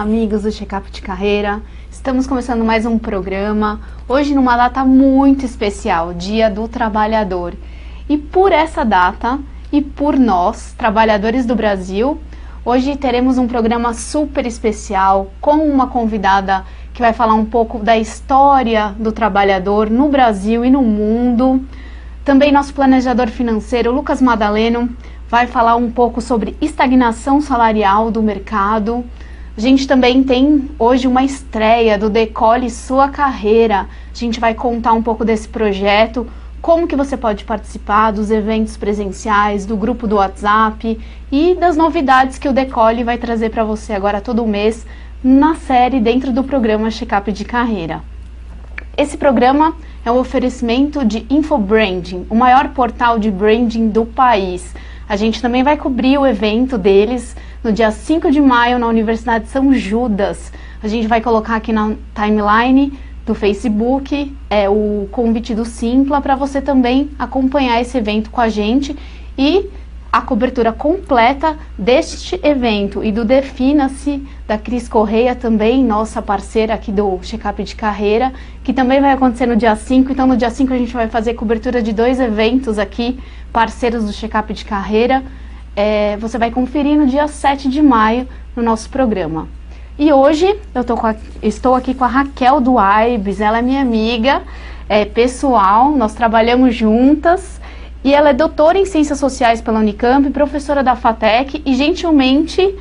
amigos do Checkup de Carreira. Estamos começando mais um programa, hoje numa data muito especial, Dia do Trabalhador. E por essa data, e por nós, trabalhadores do Brasil, hoje teremos um programa super especial com uma convidada que vai falar um pouco da história do trabalhador no Brasil e no mundo. Também nosso planejador financeiro, Lucas Madaleno, vai falar um pouco sobre estagnação salarial do mercado. A gente também tem hoje uma estreia do Decole Sua Carreira. A gente vai contar um pouco desse projeto, como que você pode participar dos eventos presenciais, do grupo do WhatsApp e das novidades que o Decole vai trazer para você agora todo mês na série dentro do programa Checkup de Carreira. Esse programa é um oferecimento de Infobranding, o maior portal de branding do país. A gente também vai cobrir o evento deles no dia 5 de maio na Universidade São Judas. A gente vai colocar aqui na timeline do Facebook o convite do Simpla para você também acompanhar esse evento com a gente e a cobertura completa deste evento e do Defina-se da Cris Correia também, nossa parceira aqui do Checkup de Carreira, que também vai acontecer no dia 5. Então no dia 5 a gente vai fazer cobertura de 2 eventos aqui, parceiros do Checkup de Carreira. Você vai conferir no dia 7 de maio no nosso programa. E hoje eu estou aqui com a Raquel do AIBS, ela é minha amiga pessoal, nós trabalhamos juntas. E ela é doutora em Ciências Sociais pela Unicamp, professora da FATEC e gentilmente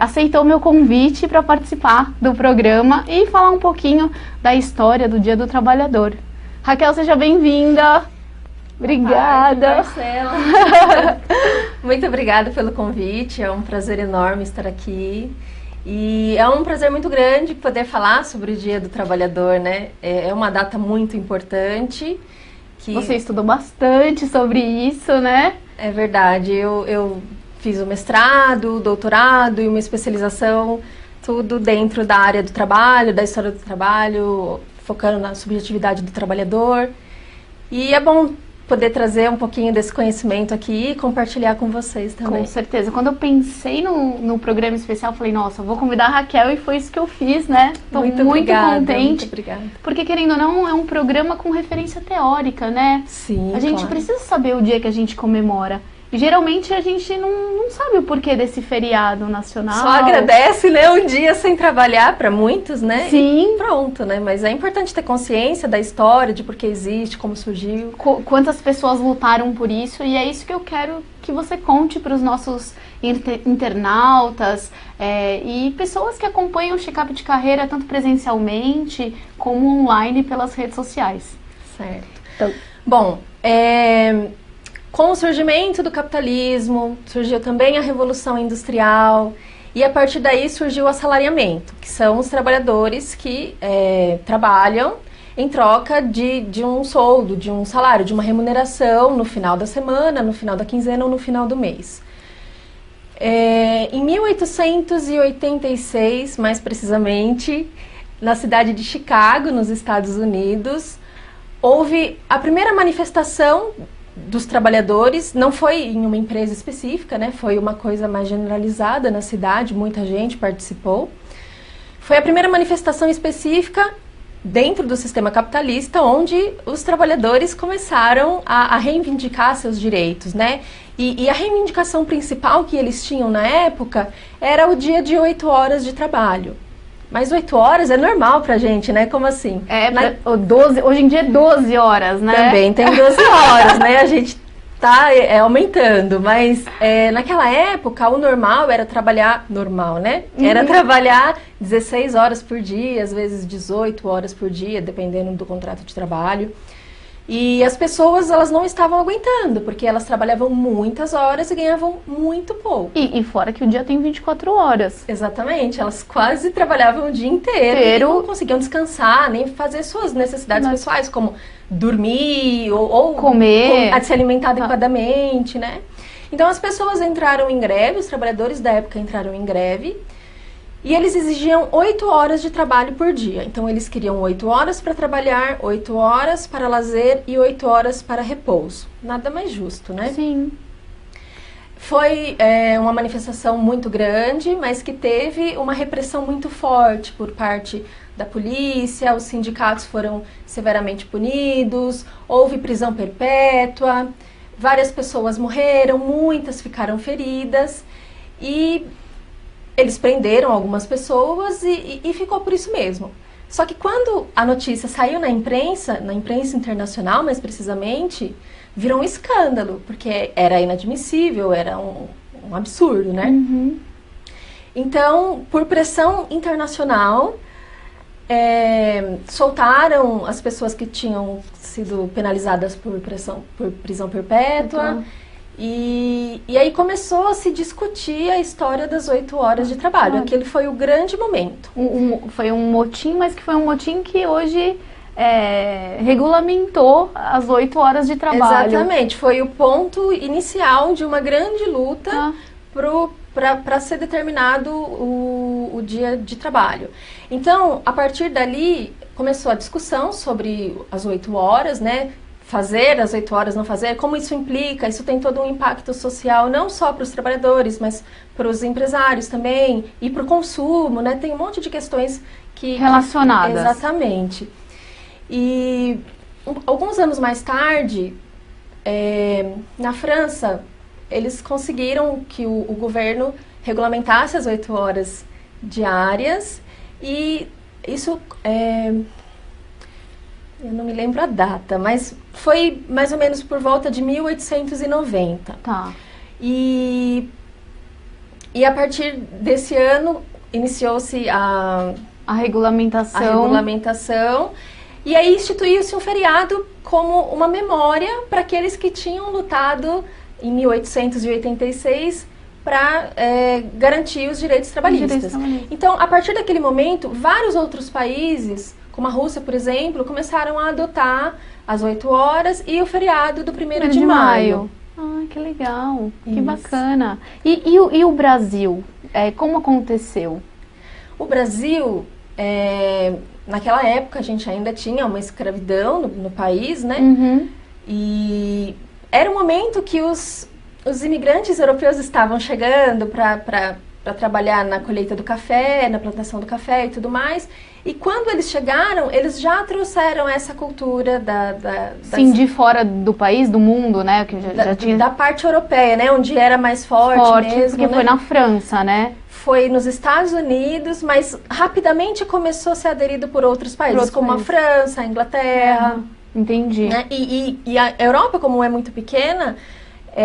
aceitou meu convite para participar do programa e falar um pouquinho da história do Dia do Trabalhador. Raquel, seja bem-vinda. Obrigada. Marcela. Muito obrigada pelo convite, é um prazer enorme estar aqui. E é um prazer muito grande poder falar sobre o Dia do Trabalhador, né? É uma data muito importante. Você estudou bastante sobre isso, né? É verdade, eu fiz o mestrado, o doutorado e uma especialização, tudo dentro da área do trabalho, da história do trabalho, focando na subjetividade do trabalhador. E é bom poder trazer um pouquinho desse conhecimento aqui e compartilhar com vocês também. Com certeza. Quando eu pensei no programa especial, eu falei, nossa, vou convidar a Raquel e foi isso que eu fiz, né? Tô muito contente. Muito obrigada. Porque, querendo ou não, é um programa com referência teórica, né? Sim, a gente precisa saber o dia que a gente comemora. E geralmente a gente não sabe o porquê desse feriado nacional. Só agradece, né? Um dia sem trabalhar para muitos, né? Sim. E pronto, né? Mas é importante ter consciência da história, de por que existe, como surgiu. Quantas pessoas lutaram por isso. E é isso que eu quero que você conte para os nossos internautas e pessoas que acompanham o Checkup de Carreira, tanto presencialmente como online pelas redes sociais. Certo. Então, bom, com o surgimento do capitalismo, surgiu também a Revolução Industrial e a partir daí surgiu o assalariamento, que são os trabalhadores que trabalham em troca de um soldo, de um salário, de uma remuneração no final da semana, no final da quinzena ou no final do mês. Em 1886, mais precisamente, na cidade de Chicago, nos Estados Unidos, houve a primeira manifestação dos trabalhadores. Não foi em uma empresa específica, né? Foi uma coisa mais generalizada na cidade, muita gente participou. Foi a primeira manifestação específica dentro do sistema capitalista, onde os trabalhadores começaram a reivindicar seus direitos, né? E a reivindicação principal que eles tinham na época era o dia de 8 horas de trabalho. Mas 8 horas é normal pra gente, né? Como assim? 12, hoje em dia é 12 horas, né? Também tem 12 horas, né? A gente tá aumentando, mas naquela época o normal era trabalhar, normal, né? Era trabalhar 16 horas por dia, às vezes 18 horas por dia, dependendo do contrato de trabalho. E as pessoas, elas não estavam aguentando, porque elas trabalhavam muitas horas e ganhavam muito pouco. E fora que o dia tem 24 horas. Exatamente, elas quase trabalhavam o dia inteiro. E não conseguiam descansar, nem fazer suas necessidades pessoais, como dormir ou comer, se alimentar adequadamente, né? Então as pessoas entraram em greve, os trabalhadores da época entraram em greve, e eles exigiam 8 horas de trabalho por dia. Então eles queriam 8 horas para trabalhar, 8 horas para lazer e 8 horas para repouso. Nada mais justo, né? Sim. Foi uma manifestação muito grande, mas que teve uma repressão muito forte por parte da polícia, os sindicatos foram severamente punidos, houve prisão perpétua, várias pessoas morreram, muitas ficaram feridas e eles prenderam algumas pessoas e ficou por isso mesmo. Só que quando a notícia saiu na imprensa internacional mais precisamente, virou um escândalo, porque era inadmissível, era um absurdo, né? Uhum. Então, por pressão internacional, soltaram as pessoas que tinham sido penalizadas por prisão perpétua. E aí começou a se discutir a história das 8 horas de trabalho. Aquele foi o grande momento. Foi um motim, mas que foi um motim que hoje regulamentou as 8 horas de trabalho. Exatamente, foi o ponto inicial de uma grande luta para ser determinado o dia de trabalho. Então, a partir dali, começou a discussão sobre as 8 horas, né? Fazer as 8 horas, não fazer, como isso implica, isso tem todo um impacto social, não só para os trabalhadores, mas para os empresários também, e para o consumo, né? Tem um monte de questões relacionadas. Exatamente. E alguns anos mais tarde, na França, eles conseguiram que o governo regulamentasse as 8 horas diárias e isso, eu não me lembro a data, mas foi mais ou menos por volta de 1890. Tá. E a partir desse ano iniciou-se a regulamentação. E aí instituiu-se um feriado como uma memória para aqueles que tinham lutado em 1886 para garantir os direitos trabalhistas. Então, a partir daquele momento, vários outros países, como a Rússia, por exemplo, começaram a adotar as 8 horas e o feriado do 1º de maio. Ah, que legal, que bacana. E o Brasil, como aconteceu? O Brasil, naquela época a gente ainda tinha uma escravidão no país, né? Uhum. E era um momento que os imigrantes europeus estavam chegando para trabalhar na colheita do café, na plantação do café e tudo mais. E quando eles chegaram, eles já trouxeram essa cultura Sim, de fora do país, do mundo, né? Que já tinha... Da parte europeia, né? Onde era mais forte mesmo, porque né? foi na França, né? Foi nos Estados Unidos, mas rapidamente começou a ser aderido por outros países, como a França, a Inglaterra. Entendi. Né? E a Europa, como é muito pequena,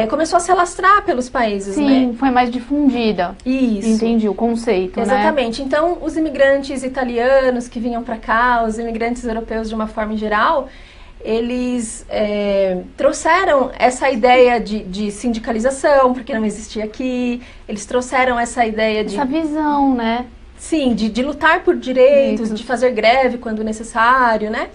começou a se alastrar pelos países, né? Sim, foi mais difundida. Isso. Entendi o conceito, Exatamente. Então, os imigrantes italianos que vinham para cá, os imigrantes europeus de uma forma geral, eles trouxeram essa ideia de sindicalização, porque não existia aqui. Eles trouxeram essa ideia essa visão, né? Sim, de lutar por direitos, de fazer greve quando necessário, né?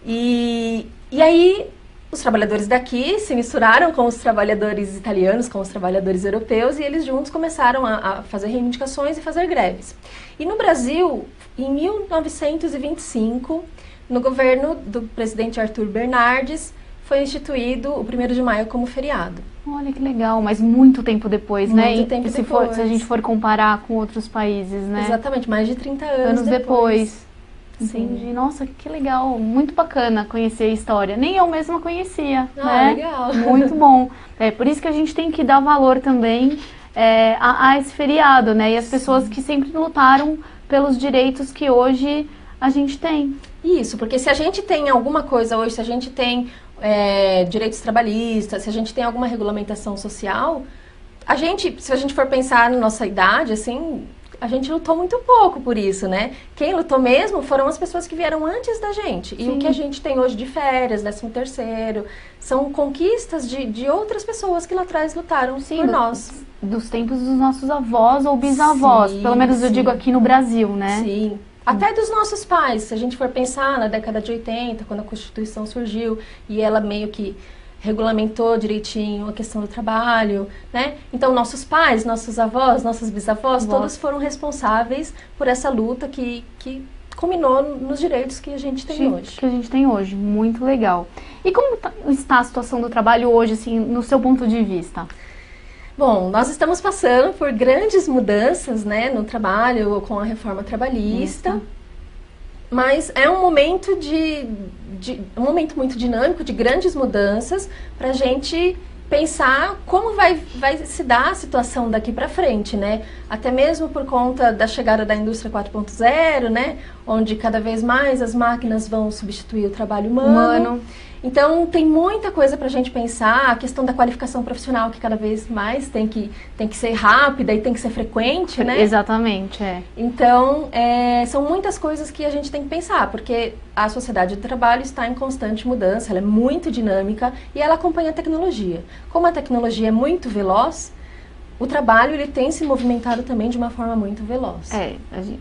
E aí, os trabalhadores daqui se misturaram com os trabalhadores italianos, com os trabalhadores europeus, e eles juntos começaram a fazer reivindicações e fazer greves. E no Brasil, em 1925, no governo do presidente Arthur Bernardes, foi instituído o 1º de maio como feriado. Olha que legal, mas muito tempo depois, né? Muito tempo depois. Se a gente for comparar com outros países, né? Exatamente, mais de 30 anos depois. Sim. Entendi. Nossa, que legal. Muito bacana conhecer a história. Nem eu mesma conhecia, Ah, né? legal. Muito bom. Por isso que a gente tem que dar valor também a esse feriado, né? E as pessoas que sempre lutaram pelos direitos que hoje a gente tem. Isso, porque se a gente tem alguma coisa hoje, se a gente tem direitos trabalhistas, se a gente tem alguma regulamentação social, se a gente for pensar na nossa idade, assim, a gente lutou muito pouco por isso, né? Quem lutou mesmo foram as pessoas que vieram antes da gente. E o que a gente tem hoje de férias, 13º, são conquistas de outras pessoas que lá atrás lutaram por nós. Dos tempos dos nossos avós ou bisavós, pelo menos eu digo aqui no Brasil, né? Sim. Até dos nossos pais, se a gente for pensar na década de 80, quando a Constituição surgiu e ela meio que regulamentou direitinho a questão do trabalho, né? Então, nossos pais, nossos avós, nossos bisavós, todos foram responsáveis por essa luta que culminou nos direitos que a gente tem hoje. Que a gente tem hoje, muito legal. E como está a situação do trabalho hoje, assim, no seu ponto de vista? Bom, nós estamos passando por grandes mudanças, né, no trabalho com a reforma trabalhista, mas é um momento um momento muito dinâmico, de grandes mudanças, para a gente pensar como vai se dar a situação daqui para frente, né? Até mesmo por conta da chegada da indústria 4.0, né? Onde cada vez mais as máquinas vão substituir o trabalho humano. Então, tem muita coisa para a gente pensar, a questão da qualificação profissional, que cada vez mais tem que ser rápida e tem que ser frequente, né? Exatamente, Então, são muitas coisas que a gente tem que pensar, porque a sociedade do trabalho está em constante mudança, ela é muito dinâmica e ela acompanha a tecnologia. Como a tecnologia é muito veloz, o trabalho ele tem se movimentado também de uma forma muito veloz.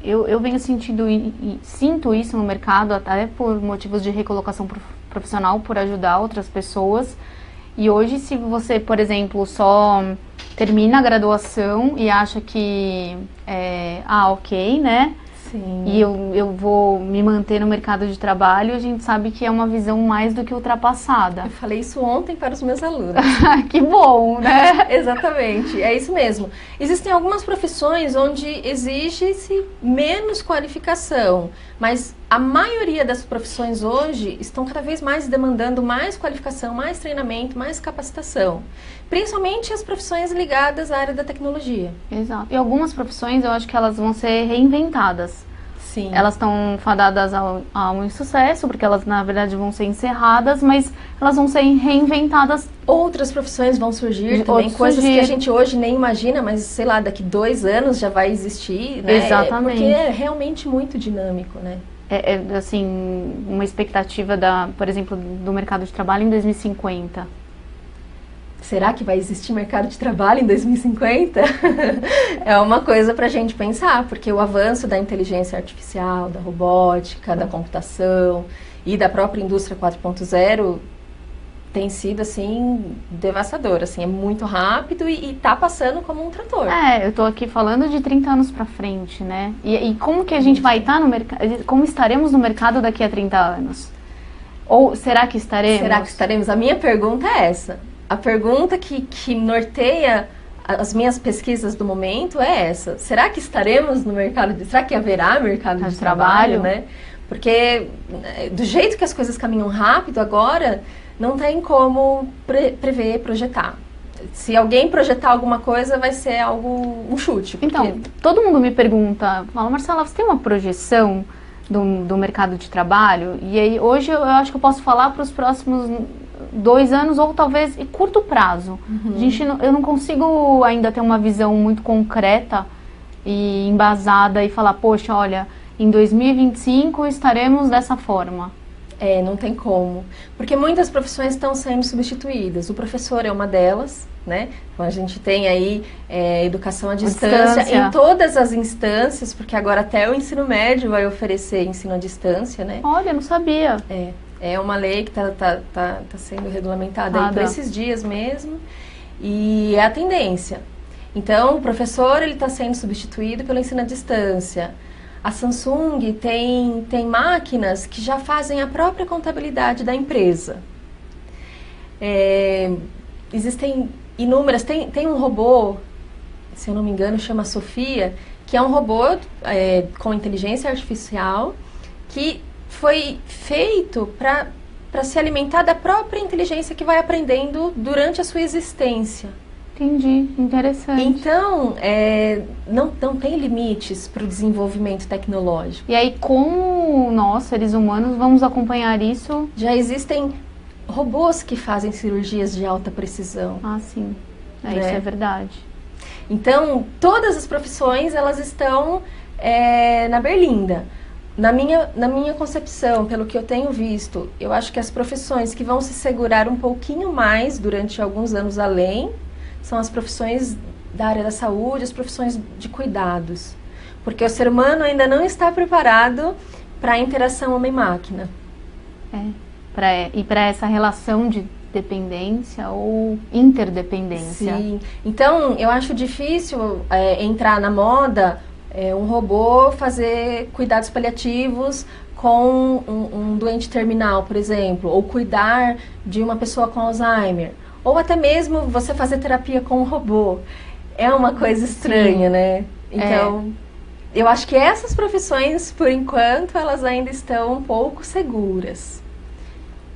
Eu venho sentindo e sinto isso no mercado, até por motivos de recolocação profissional, por ajudar outras pessoas. E hoje, se você, por exemplo, só termina a graduação e acha que ok, né? Sim. E eu vou me manter no mercado de trabalho, a gente sabe que é uma visão mais do que ultrapassada. Eu falei isso ontem para os meus alunos. Que bom, né? Exatamente, é isso mesmo. Existem algumas profissões onde exige-se menos qualificação, mas a maioria das profissões hoje estão cada vez mais demandando mais qualificação, mais treinamento, mais capacitação. Principalmente as profissões ligadas à área da tecnologia. Exato. E algumas profissões eu acho que elas vão ser reinventadas. Sim. Elas estão fadadas ao insucesso, porque elas na verdade vão ser encerradas, mas elas vão ser reinventadas. Outras profissões vão surgir também, coisas que a gente hoje nem imagina, mas sei lá, daqui 2 anos já vai existir, né? Exatamente. Porque é realmente muito dinâmico, né? Assim, uma expectativa por exemplo, do mercado de trabalho em 2050. Será que vai existir mercado de trabalho em 2050? É uma coisa para a gente pensar, porque o avanço da inteligência artificial, da robótica, da computação e da própria indústria 4.0 tem sido, assim, devastador. Assim, é muito rápido e está passando como um trator. Eu estou aqui falando de 30 anos para frente, né? E como que a gente vai estar no mercado, como estaremos no mercado daqui a 30 anos? Ou será que estaremos? Será que estaremos? A minha pergunta é essa. A pergunta que norteia as minhas pesquisas do momento é essa. Será que estaremos no mercado será que haverá mercado de trabalho, né? Porque do jeito que as coisas caminham rápido agora, não tem como prever, projetar. Se alguém projetar alguma coisa, vai ser um chute. Porque... Então, todo mundo me pergunta, fala, Marcela, você tem uma projeção do mercado de trabalho? E aí, hoje eu acho que eu posso falar para os próximos 2 anos ou talvez em curto prazo. Eu não consigo ainda ter uma visão muito concreta e embasada e falar, poxa, olha, em 2025 estaremos dessa forma. Não tem como. Porque muitas profissões estão sendo substituídas. O professor é uma delas, né? Então a gente tem aí educação à distância em todas as instâncias, porque agora até o ensino médio vai oferecer ensino à distância, né? Olha, eu não sabia. É uma lei que tá sendo regulamentada aí por esses dias mesmo, e é a tendência. Então, o professor ele está sendo substituído pelo ensino à distância. A Samsung tem máquinas que já fazem a própria contabilidade da empresa. Existem inúmeras... Tem um robô, se eu não me engano, chama Sofia, que é um robô com inteligência artificial que foi feito para se alimentar da própria inteligência que vai aprendendo durante a sua existência. Entendi, interessante. Então, não tem limites para o desenvolvimento tecnológico. E aí, como nós, seres humanos, vamos acompanhar isso? Já existem robôs que fazem cirurgias de alta precisão. Ah, sim. Isso é verdade. Então, todas as profissões, elas estão na berlinda. Na minha concepção, pelo que eu tenho visto, eu acho que as profissões que vão se segurar um pouquinho mais durante alguns anos além são as profissões da área da saúde, as profissões de cuidados. Porque o ser humano ainda não está preparado para a interação homem-máquina. E para essa relação de dependência ou interdependência. Sim. Então, eu acho difícil entrar na moda um robô fazer cuidados paliativos com um doente terminal, por exemplo, ou cuidar de uma pessoa com Alzheimer, Ou até mesmo você fazer terapia com um robô. É uma coisa estranha, né? Então, eu acho que essas profissões, por enquanto, elas ainda estão um pouco seguras.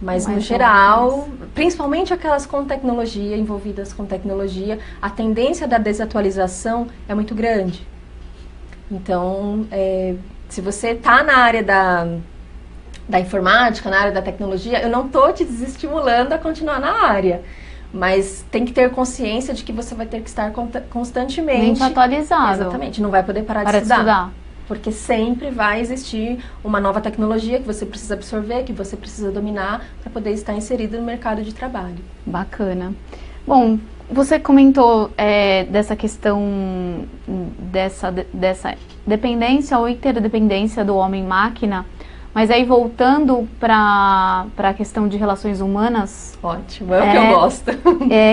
Mas no geral, principalmente aquelas com tecnologia, envolvidas com tecnologia, a tendência da desatualização é muito grande. Então, se você está na área da informática, na área da tecnologia, eu não estou te desestimulando a continuar na área. Mas tem que ter consciência de que você vai ter que estar constantemente atualizado. Exatamente, não vai poder parar de estudar. Porque sempre vai existir uma nova tecnologia que você precisa absorver, que você precisa dominar para poder estar inserido no mercado de trabalho. Bacana. Bom, você comentou dessa questão dessa dependência ou interdependência do homem-máquina, mas aí voltando para a questão de relações humanas... Ótimo, é o que eu gosto.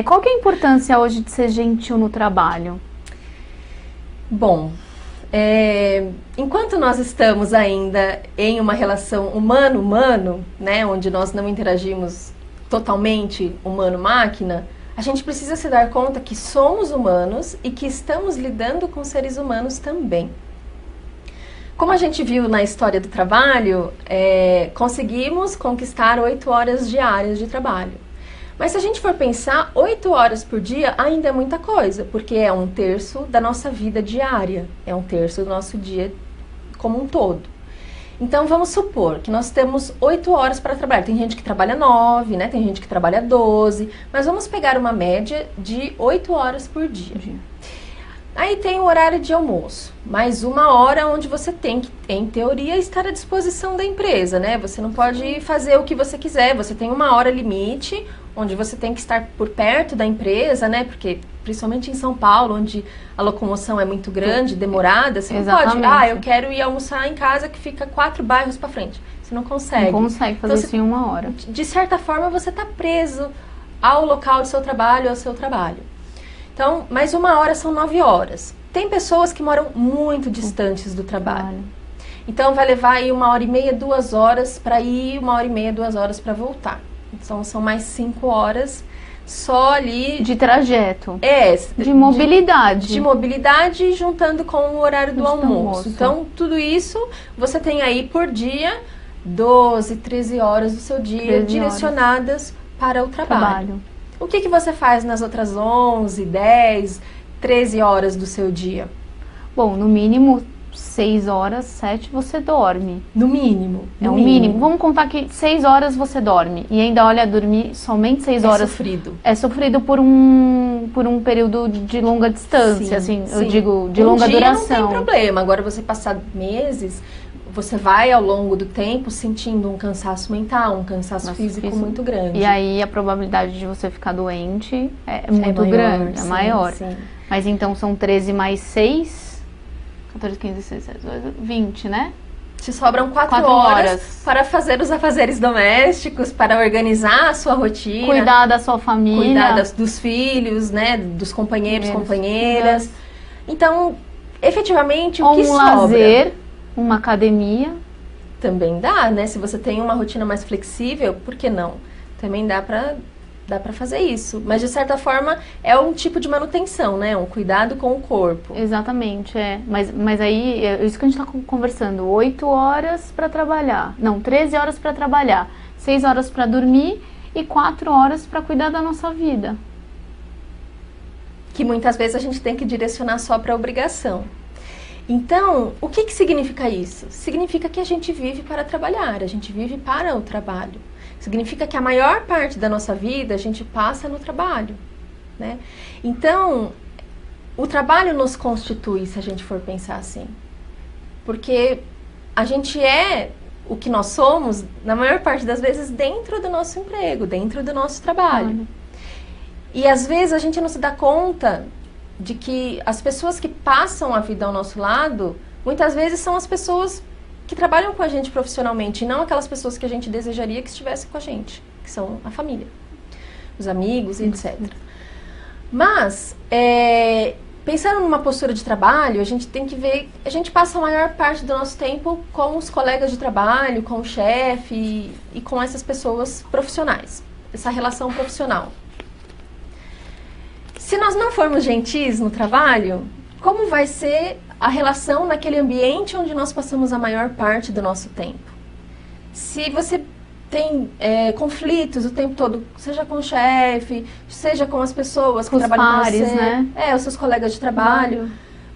Qual que é a importância hoje de ser gentil no trabalho? Bom, enquanto nós estamos ainda em uma relação humano-humano, né, onde nós não interagimos totalmente humano-máquina, a gente precisa se dar conta que somos humanos e que estamos lidando com seres humanos também. Como a gente viu na história do trabalho, conseguimos conquistar 8 horas diárias de trabalho. Mas se a gente for pensar, 8 horas por dia ainda é muita coisa, porque é 1/3 da nossa vida diária, é 1/3 do nosso dia como um todo. Então vamos supor que nós temos 8 horas para trabalhar. Tem gente que trabalha 9, né? Tem gente que trabalha 12, mas vamos pegar uma média de 8 horas por dia. Aí tem o horário de almoço, mais 1 hora onde você tem que, em teoria, estar à disposição da empresa, né? Você não pode fazer o que você quiser, você tem 1 hora limite, onde você tem que estar por perto da empresa, né? Porque, principalmente em São Paulo, onde a locomoção é muito grande, demorada, você não pode, eu quero ir almoçar em casa que fica 4 bairros para frente. Você não consegue. Não consegue fazer isso em 1 hora. De certa forma, você está preso ao local do seu trabalho, ao seu trabalho. Então, mais 1 hora são 9 horas. Tem pessoas que moram muito distantes do trabalho. Então, vai levar aí 1h30, 2 horas para ir, 1h30, 2 horas para voltar. Então, são mais 5 horas só ali... De trajeto. De mobilidade. De mobilidade, juntando com o horário do almoço. Então, tudo isso, você tem aí por dia 12, 13 horas do seu dia direcionadas para o trabalho. O que você faz nas outras 11, 10, 13 horas do seu dia? Bom, no mínimo 6 horas, 7 você dorme. No mínimo. É o mínimo. Vamos contar que 6 horas você dorme. E ainda, olha, dormir somente 6 horas... É sofrido. É sofrido por um período de longa distância, sim. Eu digo, de longa duração. Não tem problema. Agora, você passar meses... Você vai ao longo do tempo sentindo um cansaço mental, um cansaço físico muito grande. E aí a probabilidade de você ficar doente é muito grande, é maior. Sim. Mas então são 13 mais 6, 14, 15, 16, 17, 20, né? Te sobram 4 horas para fazer os afazeres domésticos, para organizar a sua rotina. Cuidar da sua família. Cuidar dos filhos, né? Dos companheiros, companheiras. Então, efetivamente, o que sobra... lazer... Uma academia. Também dá, né? Se você tem uma rotina mais flexível, por que não? Também dá pra fazer isso. Mas, de certa forma, é um tipo de manutenção, né? Um cuidado com o corpo. Exatamente, Mas aí, é isso que a gente tá conversando. 8 horas para trabalhar. Não, 13 horas para trabalhar. 6 horas para dormir e 4 horas para cuidar da nossa vida. Que muitas vezes a gente tem que direcionar só para obrigação. Então, o que significa isso? Significa que a gente vive para trabalhar, a gente vive para o trabalho. Significa que a maior parte da nossa vida a gente passa no trabalho, né? Então, o trabalho nos constitui, se a gente for pensar assim. Porque a gente é o que nós somos, na maior parte das vezes, dentro do nosso emprego, dentro do nosso trabalho. E às vezes a gente não se dá conta de que as pessoas que passam a vida ao nosso lado, muitas vezes são as pessoas que trabalham com a gente profissionalmente, e não aquelas pessoas que a gente desejaria que estivessem com a gente, que são a família, os amigos e etc. Mas, pensando numa postura de trabalho, a gente tem que ver, a gente passa a maior parte do nosso tempo com os colegas de trabalho, com o chefe e com essas pessoas profissionais, essa relação profissional. Se nós não formos gentis no trabalho, como vai ser a relação naquele ambiente onde nós passamos a maior parte do nosso tempo? Se você tem conflitos o tempo todo, seja com o chefe, seja com as pessoas que trabalham com você, né? Os seus colegas de trabalho,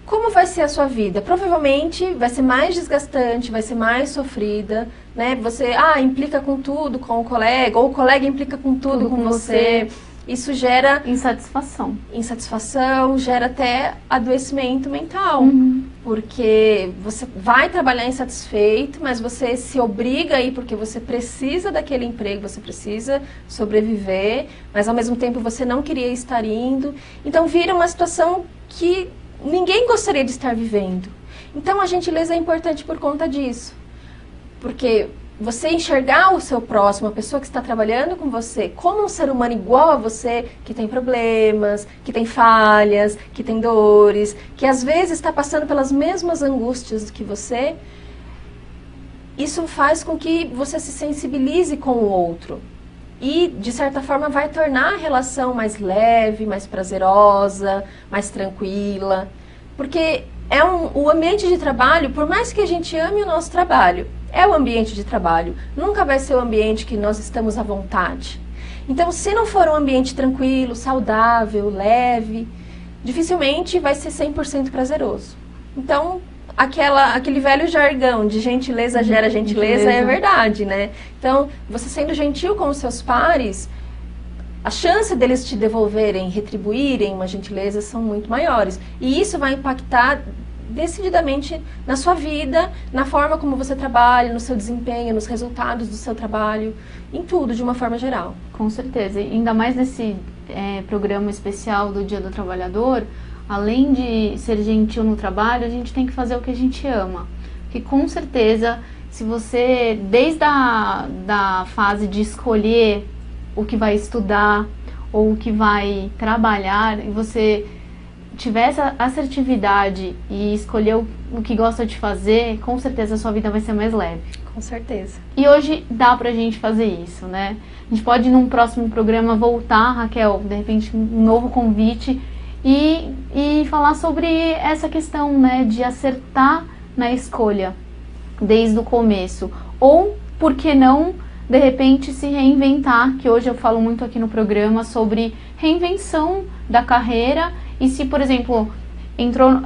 como vai ser a sua vida? Provavelmente vai ser mais desgastante, vai ser mais sofrida, né? Você implica com tudo com o colega, ou o colega implica com tudo com você. Isso gera insatisfação, gera até adoecimento mental, porque você vai trabalhar insatisfeito, mas você se obriga a ir porque você precisa daquele emprego, você precisa sobreviver, mas ao mesmo tempo você não queria estar indo. Então vira uma situação que ninguém gostaria de estar vivendo. Então a gentileza é importante por conta disso, porque você enxergar o seu próximo, a pessoa que está trabalhando com você, como um ser humano igual a você, que tem problemas, que tem falhas, que tem dores, que às vezes está passando pelas mesmas angústias que você, isso faz com que você se sensibilize com o outro. E, de certa forma, vai tornar a relação mais leve, mais prazerosa, mais tranquila. Porque o ambiente de trabalho, por mais que a gente ame o nosso trabalho, é o ambiente de trabalho. Nunca vai ser o ambiente que nós estamos à vontade. Então, se não for um ambiente tranquilo, saudável, leve, dificilmente vai ser 100% prazeroso. Então, aquele velho jargão de gentileza gera gentileza é verdade, né? Então, você sendo gentil com os seus pares, a chance deles te devolverem, retribuírem uma gentileza são muito maiores. E isso vai impactar decididamente na sua vida, na forma como você trabalha, no seu desempenho, nos resultados do seu trabalho, em tudo, de uma forma geral. Com certeza. E ainda mais nesse programa especial do Dia do Trabalhador, além de ser gentil no trabalho, a gente tem que fazer o que a gente ama. Porque com certeza, se você, desde da fase de escolher o que vai estudar ou o que vai trabalhar, e você tiver essa assertividade e escolher o que gosta de fazer, com certeza a sua vida vai ser mais leve. Com certeza. E hoje dá pra gente fazer isso, né? A gente pode, num próximo programa, voltar, Raquel, de repente, um novo convite e falar sobre essa questão, né, de acertar na escolha desde o começo. Ou, por que não, de repente, se reinventar, que hoje eu falo muito aqui no programa sobre reinvenção da carreira. E se, por exemplo,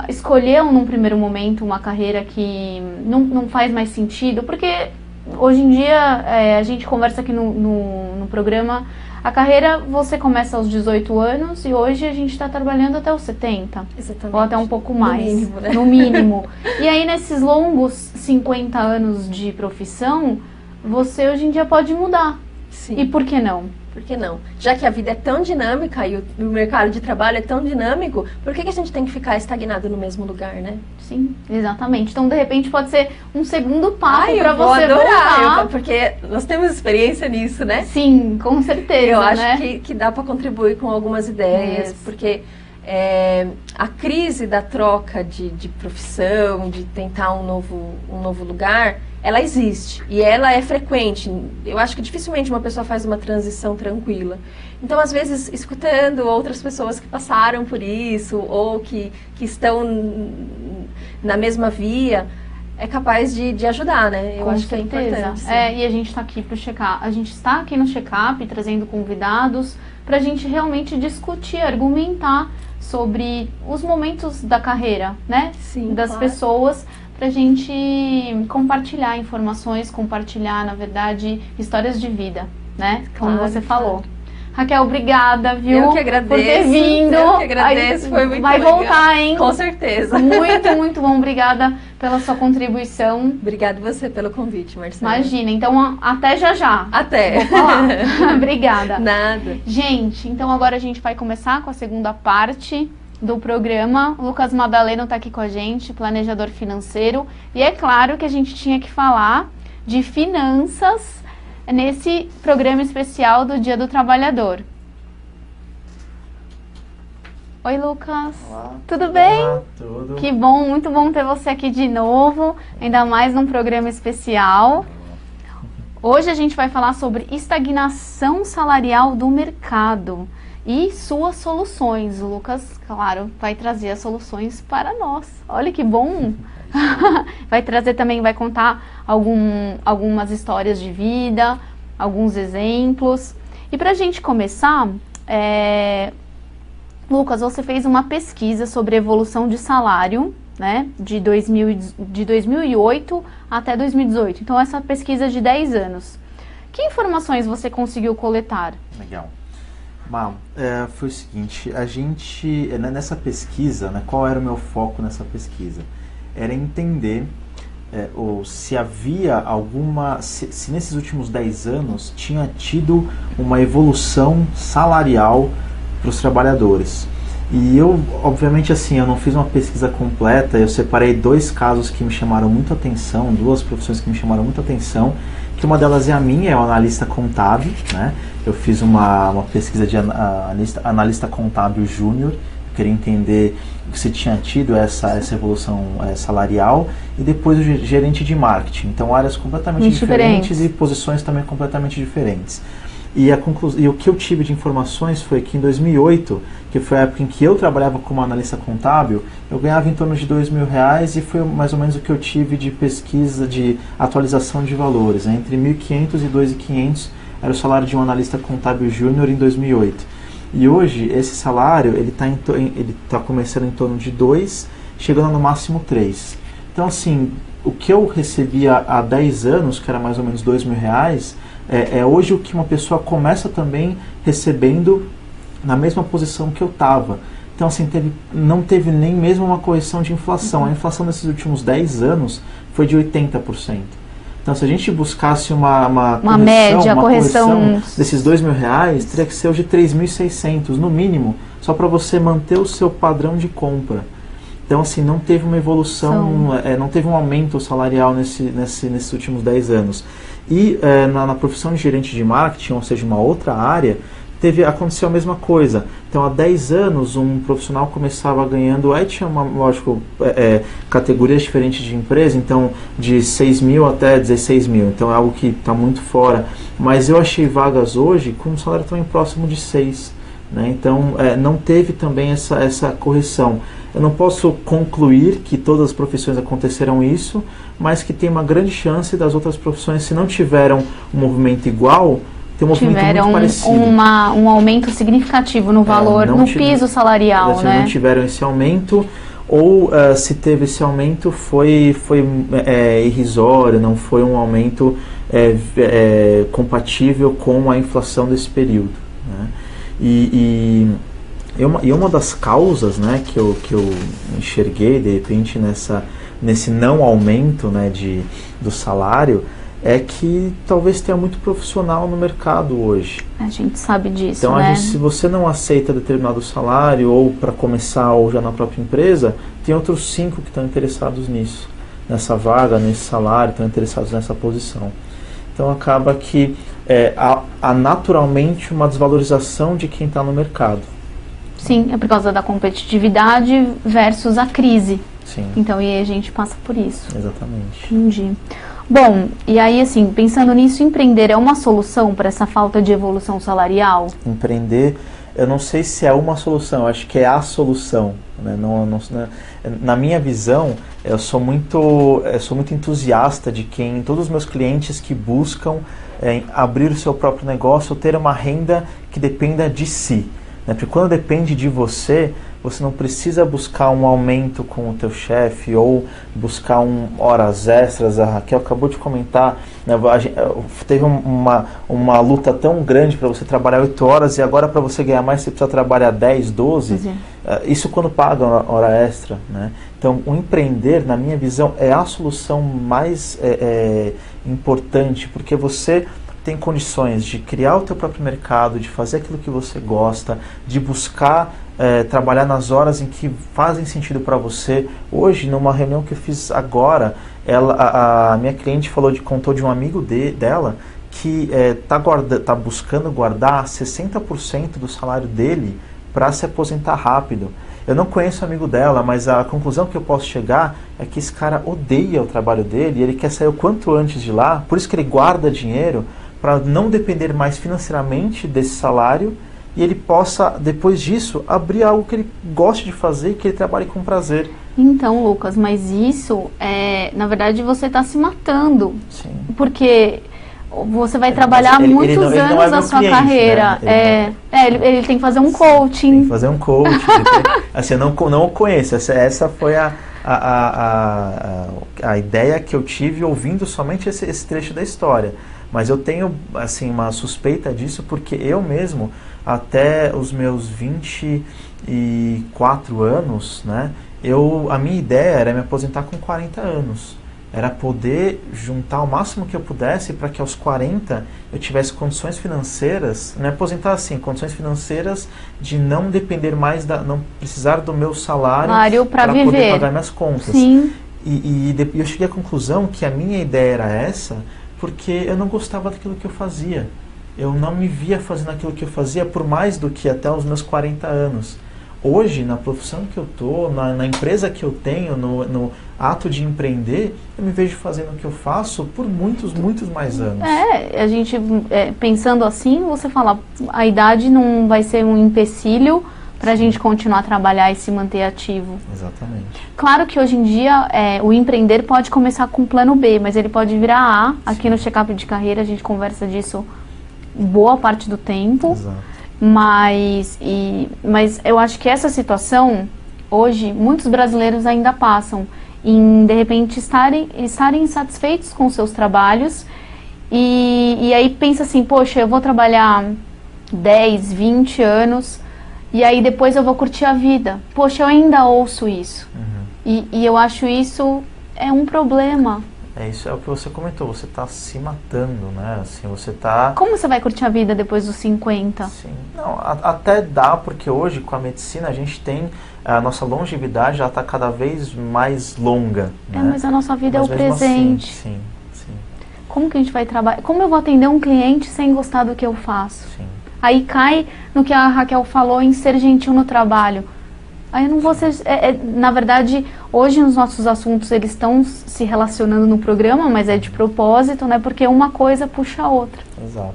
escolheu num primeiro momento uma carreira que não faz mais sentido, porque hoje em dia, a gente conversa aqui no programa, a carreira você começa aos 18 anos e hoje a gente está trabalhando até os 70. Exatamente. Ou até um pouco mais. No mínimo, né? No mínimo. E aí, nesses longos 50 anos de profissão, você hoje em dia pode mudar. Sim. E por que não? Por que não? Já que a vida é tão dinâmica e o mercado de trabalho é tão dinâmico, por que a gente tem que ficar estagnado no mesmo lugar, né? Sim, exatamente. Então, de repente, pode ser um segundo passo para eu vou você adorar, voltar. porque nós temos experiência nisso, né? Sim, com certeza, Eu acho né? que dá para contribuir com algumas ideias, Isso. porque a crise da troca de profissão, de tentar um novo lugar, ela existe e ela é frequente. Eu acho que dificilmente uma pessoa faz uma transição tranquila. Então, às vezes, escutando outras pessoas que passaram por isso ou que estão na mesma via, é capaz de ajudar, né? Eu acho que é importante. Sim. E a gente está aqui para checar. A gente está aqui no check-up trazendo convidados para a gente realmente discutir, argumentar sobre os momentos da carreira, né? Sim, das claro. Pessoas, para a gente compartilhar informações, compartilhar, na verdade, histórias de vida, né? Como Claro, você falou. claro. Raquel, obrigada, viu? Eu que agradeço. Por ter vindo. Eu que agradeço, foi muito Vai legal. voltar, hein? Com certeza. Muito, muito bom. Obrigada pela sua contribuição. Obrigada você pelo convite, Marcela. Imagina, então até já já. Até. Vou falar. Obrigada. Nada. Gente, então agora a gente vai começar com a segunda parte do programa. O Lucas Madaleno está aqui com a gente, planejador financeiro. E é claro que a gente tinha que falar de finanças nesse programa especial do Dia do Trabalhador. Oi, Lucas. Olá. Tudo bem? Olá, tudo. Que bom, muito bom ter você aqui de novo, ainda mais num programa especial. Hoje a gente vai falar sobre estagnação salarial do mercado. e suas soluções. O Lucas, claro, vai trazer as soluções para nós. Olha que bom! Vai trazer também, vai contar algumas histórias de vida, alguns exemplos. E para a gente começar, Lucas, você fez uma pesquisa sobre evolução de salário, né, de 2008 até 2018. Então, essa pesquisa de 10 anos. Que informações você conseguiu coletar? Legal. Bom, foi o seguinte, a gente, nessa pesquisa, né, qual era o meu foco nessa pesquisa? Era entender ou se havia se nesses últimos 10 anos tinha tido uma evolução salarial para os trabalhadores. E eu, obviamente, assim, eu não fiz uma pesquisa completa, eu separei 2 casos que me chamaram muito atenção, 2 profissões que me chamaram muito atenção, que uma delas é a minha, é o analista contábil, né? Eu fiz uma pesquisa de analista contábil júnior, queria entender se tinha tido essa evolução salarial, e depois o gerente de marketing. Então, áreas completamente diferentes e posições também completamente diferentes. E o que eu tive de informações foi que em 2008, que foi a época em que eu trabalhava como analista contábil, eu ganhava em torno de R$2.000 e foi mais ou menos o que eu tive de pesquisa de atualização de valores. Entre 1.500 e 2.500 era o salário de um analista contábil júnior em 2008. E hoje esse salário ele tá começando em torno de 2, chegando no máximo 3. Então assim, o que eu recebia há 10 anos, que era mais ou menos R$2.000, é hoje o que uma pessoa começa também recebendo na mesma posição que eu estava. Então, assim, não teve nem mesmo uma correção de inflação. A inflação nesses últimos 10 anos foi de 80%. Então, se a gente buscasse uma correção desses R$2.000, teria que ser hoje R$3.600, no mínimo, só para você manter o seu padrão de compra. Então, assim, não teve uma evolução, não teve um aumento salarial nesses últimos 10 anos. E na profissão de gerente de marketing, ou seja, uma outra área, aconteceu a mesma coisa. Então, há 10 anos, um profissional começava ganhando, aí tinha, lógico, categorias diferentes de empresa, então, de 6.000 até 16.000. Então, é algo que está muito fora. Mas eu achei vagas hoje com um salário também próximo de 6. Né? Então, não teve também essa correção. Eu não posso concluir que todas as profissões aconteceram isso, mas que tem uma grande chance das outras profissões, se não tiveram um movimento igual, ter um movimento muito parecido. Um aumento significativo no valor, no piso salarial, né? Não tiveram esse aumento, ou se teve esse aumento foi irrisório, não foi um aumento compatível com a inflação desse período. Né? E uma das causas, né, que eu enxerguei de repente nesse não aumento, né, do salário é que talvez tenha muito profissional no mercado hoje. A gente sabe disso, então, né? Se você não aceita determinado salário ou para começar ou já na própria empresa, tem outros 5 que estão interessados nisso, nessa vaga, nesse salário, estão interessados nessa posição. Então acaba que há naturalmente uma desvalorização de quem está no mercado. Sim, é por causa da competitividade versus a crise. Sim. Então, e a gente passa por isso. Exatamente. Entendi. Bom, e aí assim, pensando nisso, empreender é uma solução para essa falta de evolução salarial? Empreender, eu não sei se é uma solução, eu acho que é a solução. Né? Na minha visão, eu sou muito entusiasta de todos os meus clientes que buscam abrir o seu próprio negócio, ter uma renda que dependa de si. Porque quando depende de você, você não precisa buscar um aumento com o teu chefe ou buscar horas extras. A Raquel acabou de comentar, né, teve uma luta tão grande para você trabalhar 8 horas e agora para você ganhar mais você precisa trabalhar 10, 12. Isso quando paga hora extra. Né? Então, o empreender, na minha visão, é a solução mais importante, porque você tem condições de criar o teu próprio mercado, de fazer aquilo que você gosta, de buscar trabalhar nas horas em que fazem sentido para você. Hoje, numa reunião que eu fiz agora, a minha cliente contou de um amigo dela que está buscando guardar 60% do salário dele para se aposentar rápido. Eu não conheço o amigo dela, mas a conclusão que eu posso chegar é que esse cara odeia o trabalho dele e ele quer sair o quanto antes de lá, por isso que ele guarda dinheiro para não depender mais financeiramente desse salário e ele possa, depois disso, abrir algo que ele goste de fazer e que ele trabalhe com prazer. Então, Lucas, mas isso, na verdade, você está se matando. Sim. Porque você vai trabalhar muitos anos na sua carreira. Né? Ele tem que fazer um coaching. Tem que fazer um coaching. Assim, eu não o conheço. Essa foi a ideia que eu tive ouvindo somente esse trecho da história. Mas eu tenho, assim, uma suspeita disso, porque eu mesmo, até os meus 24 anos, né, a minha ideia era me aposentar com 40 anos. Era poder juntar o máximo que eu pudesse para que aos 40 eu tivesse condições financeiras, me aposentar assim, condições financeiras de não depender mais, não precisar do meu salário para poder pagar minhas contas. Sim. E eu cheguei à conclusão que a minha ideia era essa, porque eu não gostava daquilo que eu fazia. Eu não me via fazendo aquilo que eu fazia por mais do que até os meus 40 anos. Hoje, na profissão que eu estou, na empresa que eu tenho, no ato de empreender, eu me vejo fazendo o que eu faço por muitos mais anos. A gente, pensando assim, você fala, a idade não vai ser um empecilho para a gente continuar a trabalhar e se manter ativo. Exatamente. Claro que hoje em dia o empreender pode começar com plano B, mas ele pode virar A. Aqui no Check-up de Carreira a gente conversa disso boa parte do tempo. Exato. Mas eu acho que essa situação, hoje, muitos brasileiros ainda passam em, de repente, estarem insatisfeitos com seus trabalhos e aí pensa assim, poxa, eu vou trabalhar 10, 20 anos e aí depois eu vou curtir a vida. Poxa, eu ainda ouço isso. Uhum. E eu acho isso um problema. Isso é o que você comentou, você está se matando, né? Assim, você tá... Como você vai curtir a vida depois dos 50? Sim, não, até dá, porque hoje com a medicina a gente tem, a nossa longevidade já está cada vez mais longa. Né? Mas a nossa vida é o presente. Assim, sim. Como que a gente vai trabalhar? Como eu vou atender um cliente sem gostar do que eu faço? Sim. Aí cai no que a Raquel falou em ser gentil no trabalho. Aí eu não vou ser... na verdade, hoje os nossos assuntos eles estão se relacionando no programa, mas é de propósito, né? Porque uma coisa puxa a outra. Exato.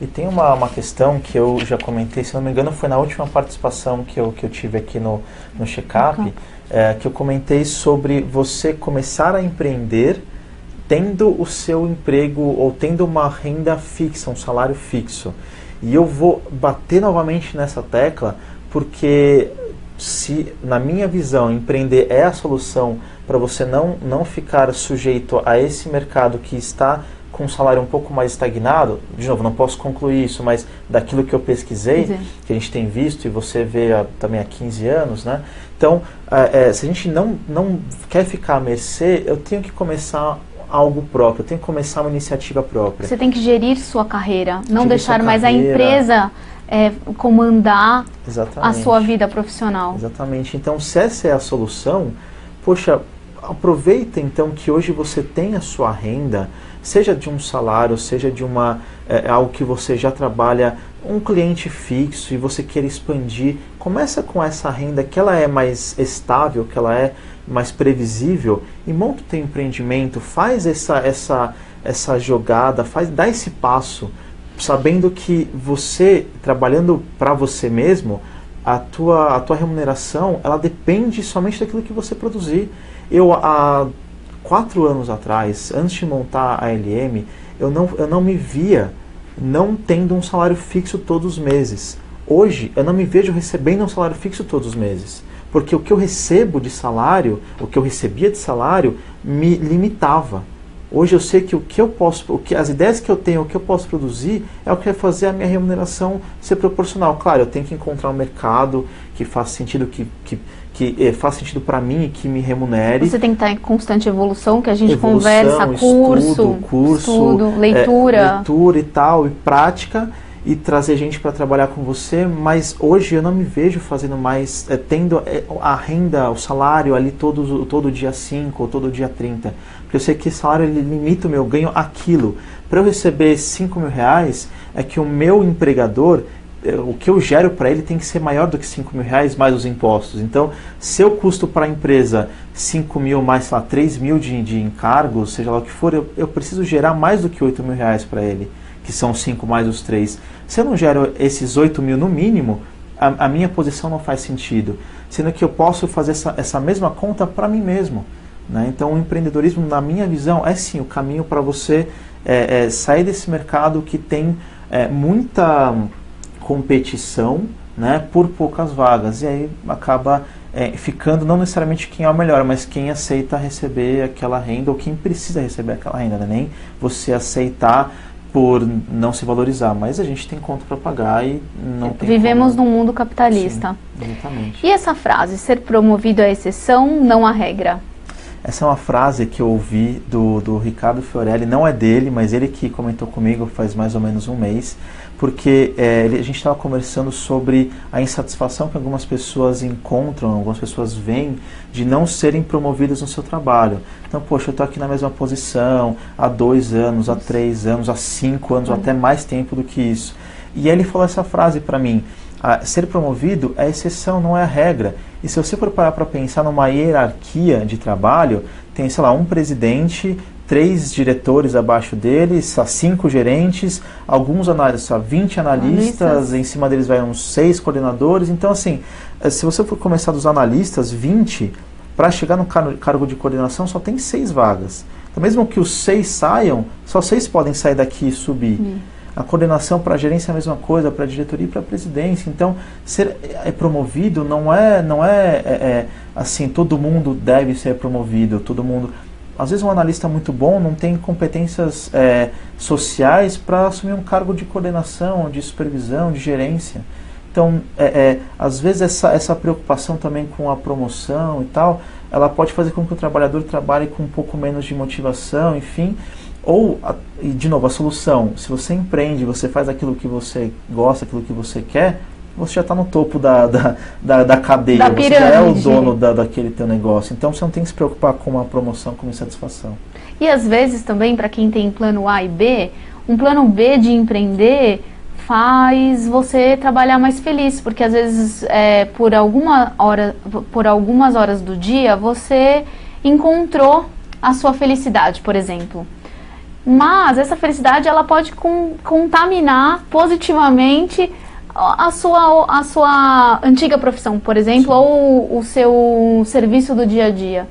E tem uma questão que eu já comentei, se não me engano, foi na última participação que eu tive aqui no Check-up, que eu comentei sobre você começar a empreender tendo o seu emprego ou tendo uma renda fixa, um salário fixo. E eu vou bater novamente nessa tecla, porque... se, na minha visão, empreender é a solução para você não ficar sujeito a esse mercado que está com um salário um pouco mais estagnado, de novo, não posso concluir isso, mas daquilo que eu pesquisei, que a gente tem visto, e você vê também há 15 anos, né? Então, se a gente não quer ficar à mercê, eu tenho que começar algo próprio, eu tenho que começar uma iniciativa própria. Você tem que gerir sua carreira, não deixar mais a empresa... comandar a sua vida profissional. Exatamente. Então, se essa é a solução, poxa, aproveita então que hoje você tem a sua renda, seja de um salário, seja de algo que você já trabalha, um cliente fixo e você queira expandir, começa com essa renda que ela é mais estável, que ela é mais previsível e monta o teu empreendimento, faz essa jogada, dá esse passo, sabendo que você, trabalhando para você mesmo, a tua remuneração, ela depende somente daquilo que você produzir. Eu, há 4 anos atrás, antes de montar a LM, eu não me via não tendo um salário fixo todos os meses. Hoje, eu não me vejo recebendo um salário fixo todos os meses. Porque o que eu recebo de salário, o que eu recebia de salário, me limitava. Hoje eu sei que as ideias que eu tenho, o que eu posso produzir, é o que vai fazer a minha remuneração ser proporcional. Claro, eu tenho que encontrar um mercado que faça sentido, que faça sentido para mim e que me remunere. Você tem que estar em constante evolução, que a gente conversa, estudo, leitura e tal, e prática, e trazer gente para trabalhar com você, mas hoje eu não me vejo fazendo mais, tendo a renda, o salário ali todo dia 5 ou todo dia 30. Porque eu sei que esse salário ele limita o meu ganho àquilo. Para eu receber 5 mil reais, é que o meu empregador, o que eu gero para ele tem que ser maior do que 5 mil reais mais os impostos. Então, se eu custo para a empresa 5 mil mais, sei lá, 3 mil de encargos, seja lá o que for, eu preciso gerar mais do que 8 mil reais para ele. que são 5 mais os 3. Se eu não gero esses 8 mil no mínimo, a minha posição não faz sentido. Sendo que eu posso fazer essa mesma conta para mim mesmo. Né? Então o empreendedorismo, na minha visão, é sim o caminho para você sair desse mercado que tem muita competição, né, por poucas vagas. E aí acaba ficando não necessariamente quem é o melhor, mas quem aceita receber aquela renda ou quem precisa receber aquela renda. Né? Nem você aceitar por não se valorizar, mas a gente tem conta para pagar e não tem Vivemos num mundo capitalista. Sim, exatamente. E essa frase, ser promovido é exceção, não a regra? Essa é uma frase que eu ouvi do Ricardo Fiorelli, não é dele, mas ele que comentou comigo faz mais ou menos um mês, porque a gente estava conversando sobre a insatisfação que algumas pessoas encontram, algumas pessoas veem de não serem promovidas no seu trabalho. Então, poxa, eu estou aqui na mesma posição há 2 anos, há 3 anos, há 5 anos, ou até mais tempo do que isso. E ele falou essa frase para mim: ser promovido é exceção, não é a regra. E se você for parar para pensar numa hierarquia de trabalho, tem, sei lá, um presidente, 3 diretores abaixo dele, 5 gerentes, alguns analistas, 20 analistas, em cima deles vai uns 6 coordenadores. Então, assim, se você for começar dos analistas, 20, para chegar no cargo de coordenação só tem 6 vagas. Então, mesmo que os 6 saiam, só 6 podem sair daqui e subir. A coordenação para a gerência é a mesma coisa, para a diretoria e para a presidência. Então, ser promovido não é assim, todo mundo deve ser promovido, todo mundo... Às vezes um analista muito bom não tem competências sociais para assumir um cargo de coordenação, de supervisão, de gerência. Então, às vezes essa preocupação também com a promoção e tal, ela pode fazer com que o trabalhador trabalhe com um pouco menos de motivação, enfim... Ou, de novo, a solução, se você empreende, você faz aquilo que você gosta, aquilo que você quer, você já está no topo da cadeia, da você já é o dono daquele teu negócio. Então você não tem que se preocupar com uma promoção, com uma insatisfação. E às vezes também, para quem tem plano A e B, um plano B de empreender faz você trabalhar mais feliz, porque às vezes por algumas horas do dia você encontrou a sua felicidade, por exemplo. Mas essa felicidade ela pode contaminar positivamente a sua antiga profissão, por exemplo, ou o seu serviço do dia a dia.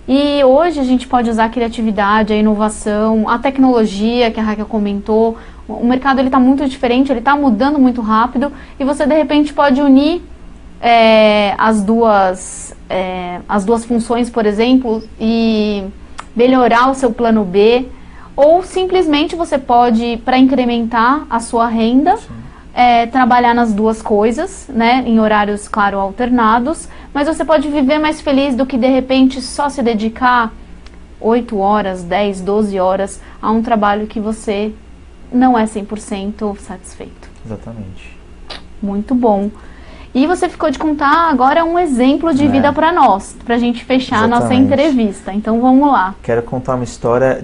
E hoje a gente pode usar a criatividade, a inovação, a tecnologia que a Raquel comentou. O mercado está muito diferente, ele está mudando muito rápido e você de repente pode unir as duas funções, por exemplo, e melhorar o seu plano B. Ou simplesmente você pode, para incrementar a sua renda, trabalhar nas duas coisas, né, em horários, claro, alternados, mas você pode viver mais feliz do que, de repente, só se dedicar 8 horas, 10, 12 horas a um trabalho que você não é 100% satisfeito. Exatamente. Muito bom. E você ficou de contar agora um exemplo de vida para nós, para a gente fechar a nossa entrevista. Então vamos lá. Quero contar uma história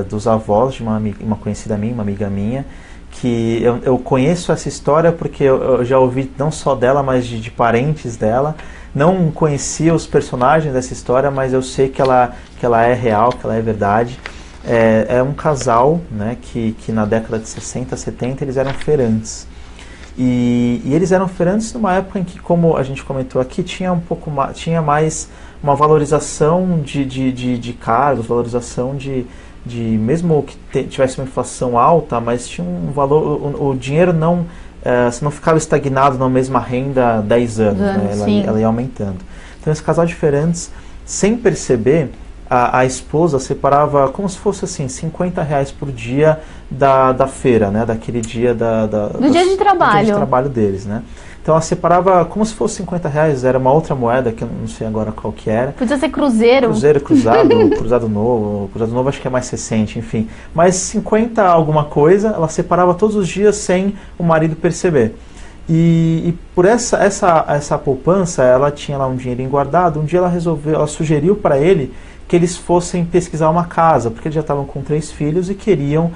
dos avós de uma conhecida minha, uma amiga minha, que eu conheço essa história porque eu já ouvi não só dela, mas de parentes dela. Não conhecia os personagens dessa história, mas eu sei que ela é real, que ela é verdade. É um casal, né, que na década de 60, 70 eles eram feirantes. E eles eram feirantes numa época em que, como a gente comentou aqui, tinha mais uma valorização de cargos, valorização de mesmo que tivesse uma inflação alta, mas tinha um valor, o dinheiro não ficava estagnado na mesma renda há 10 anos, né? Ela ia aumentando. Então esse casal de feirantes, sem perceber, a esposa separava como se fosse assim, R$50 por dia da feira, né? Daquele dia do dia de trabalho. Do dia de trabalho deles, né? Então ela separava como se fosse R$50, era uma outra moeda que eu não sei agora qual que era. Podia ser cruzeiro. Cruzeiro, cruzado novo acho que é mais recente, enfim. Mas 50 alguma coisa, ela separava todos os dias sem o marido perceber. E por essa poupança, ela tinha lá um dinheirinho guardado. Um dia ela sugeriu para ele que eles fossem pesquisar uma casa, porque eles já estavam com 3 filhos e queriam,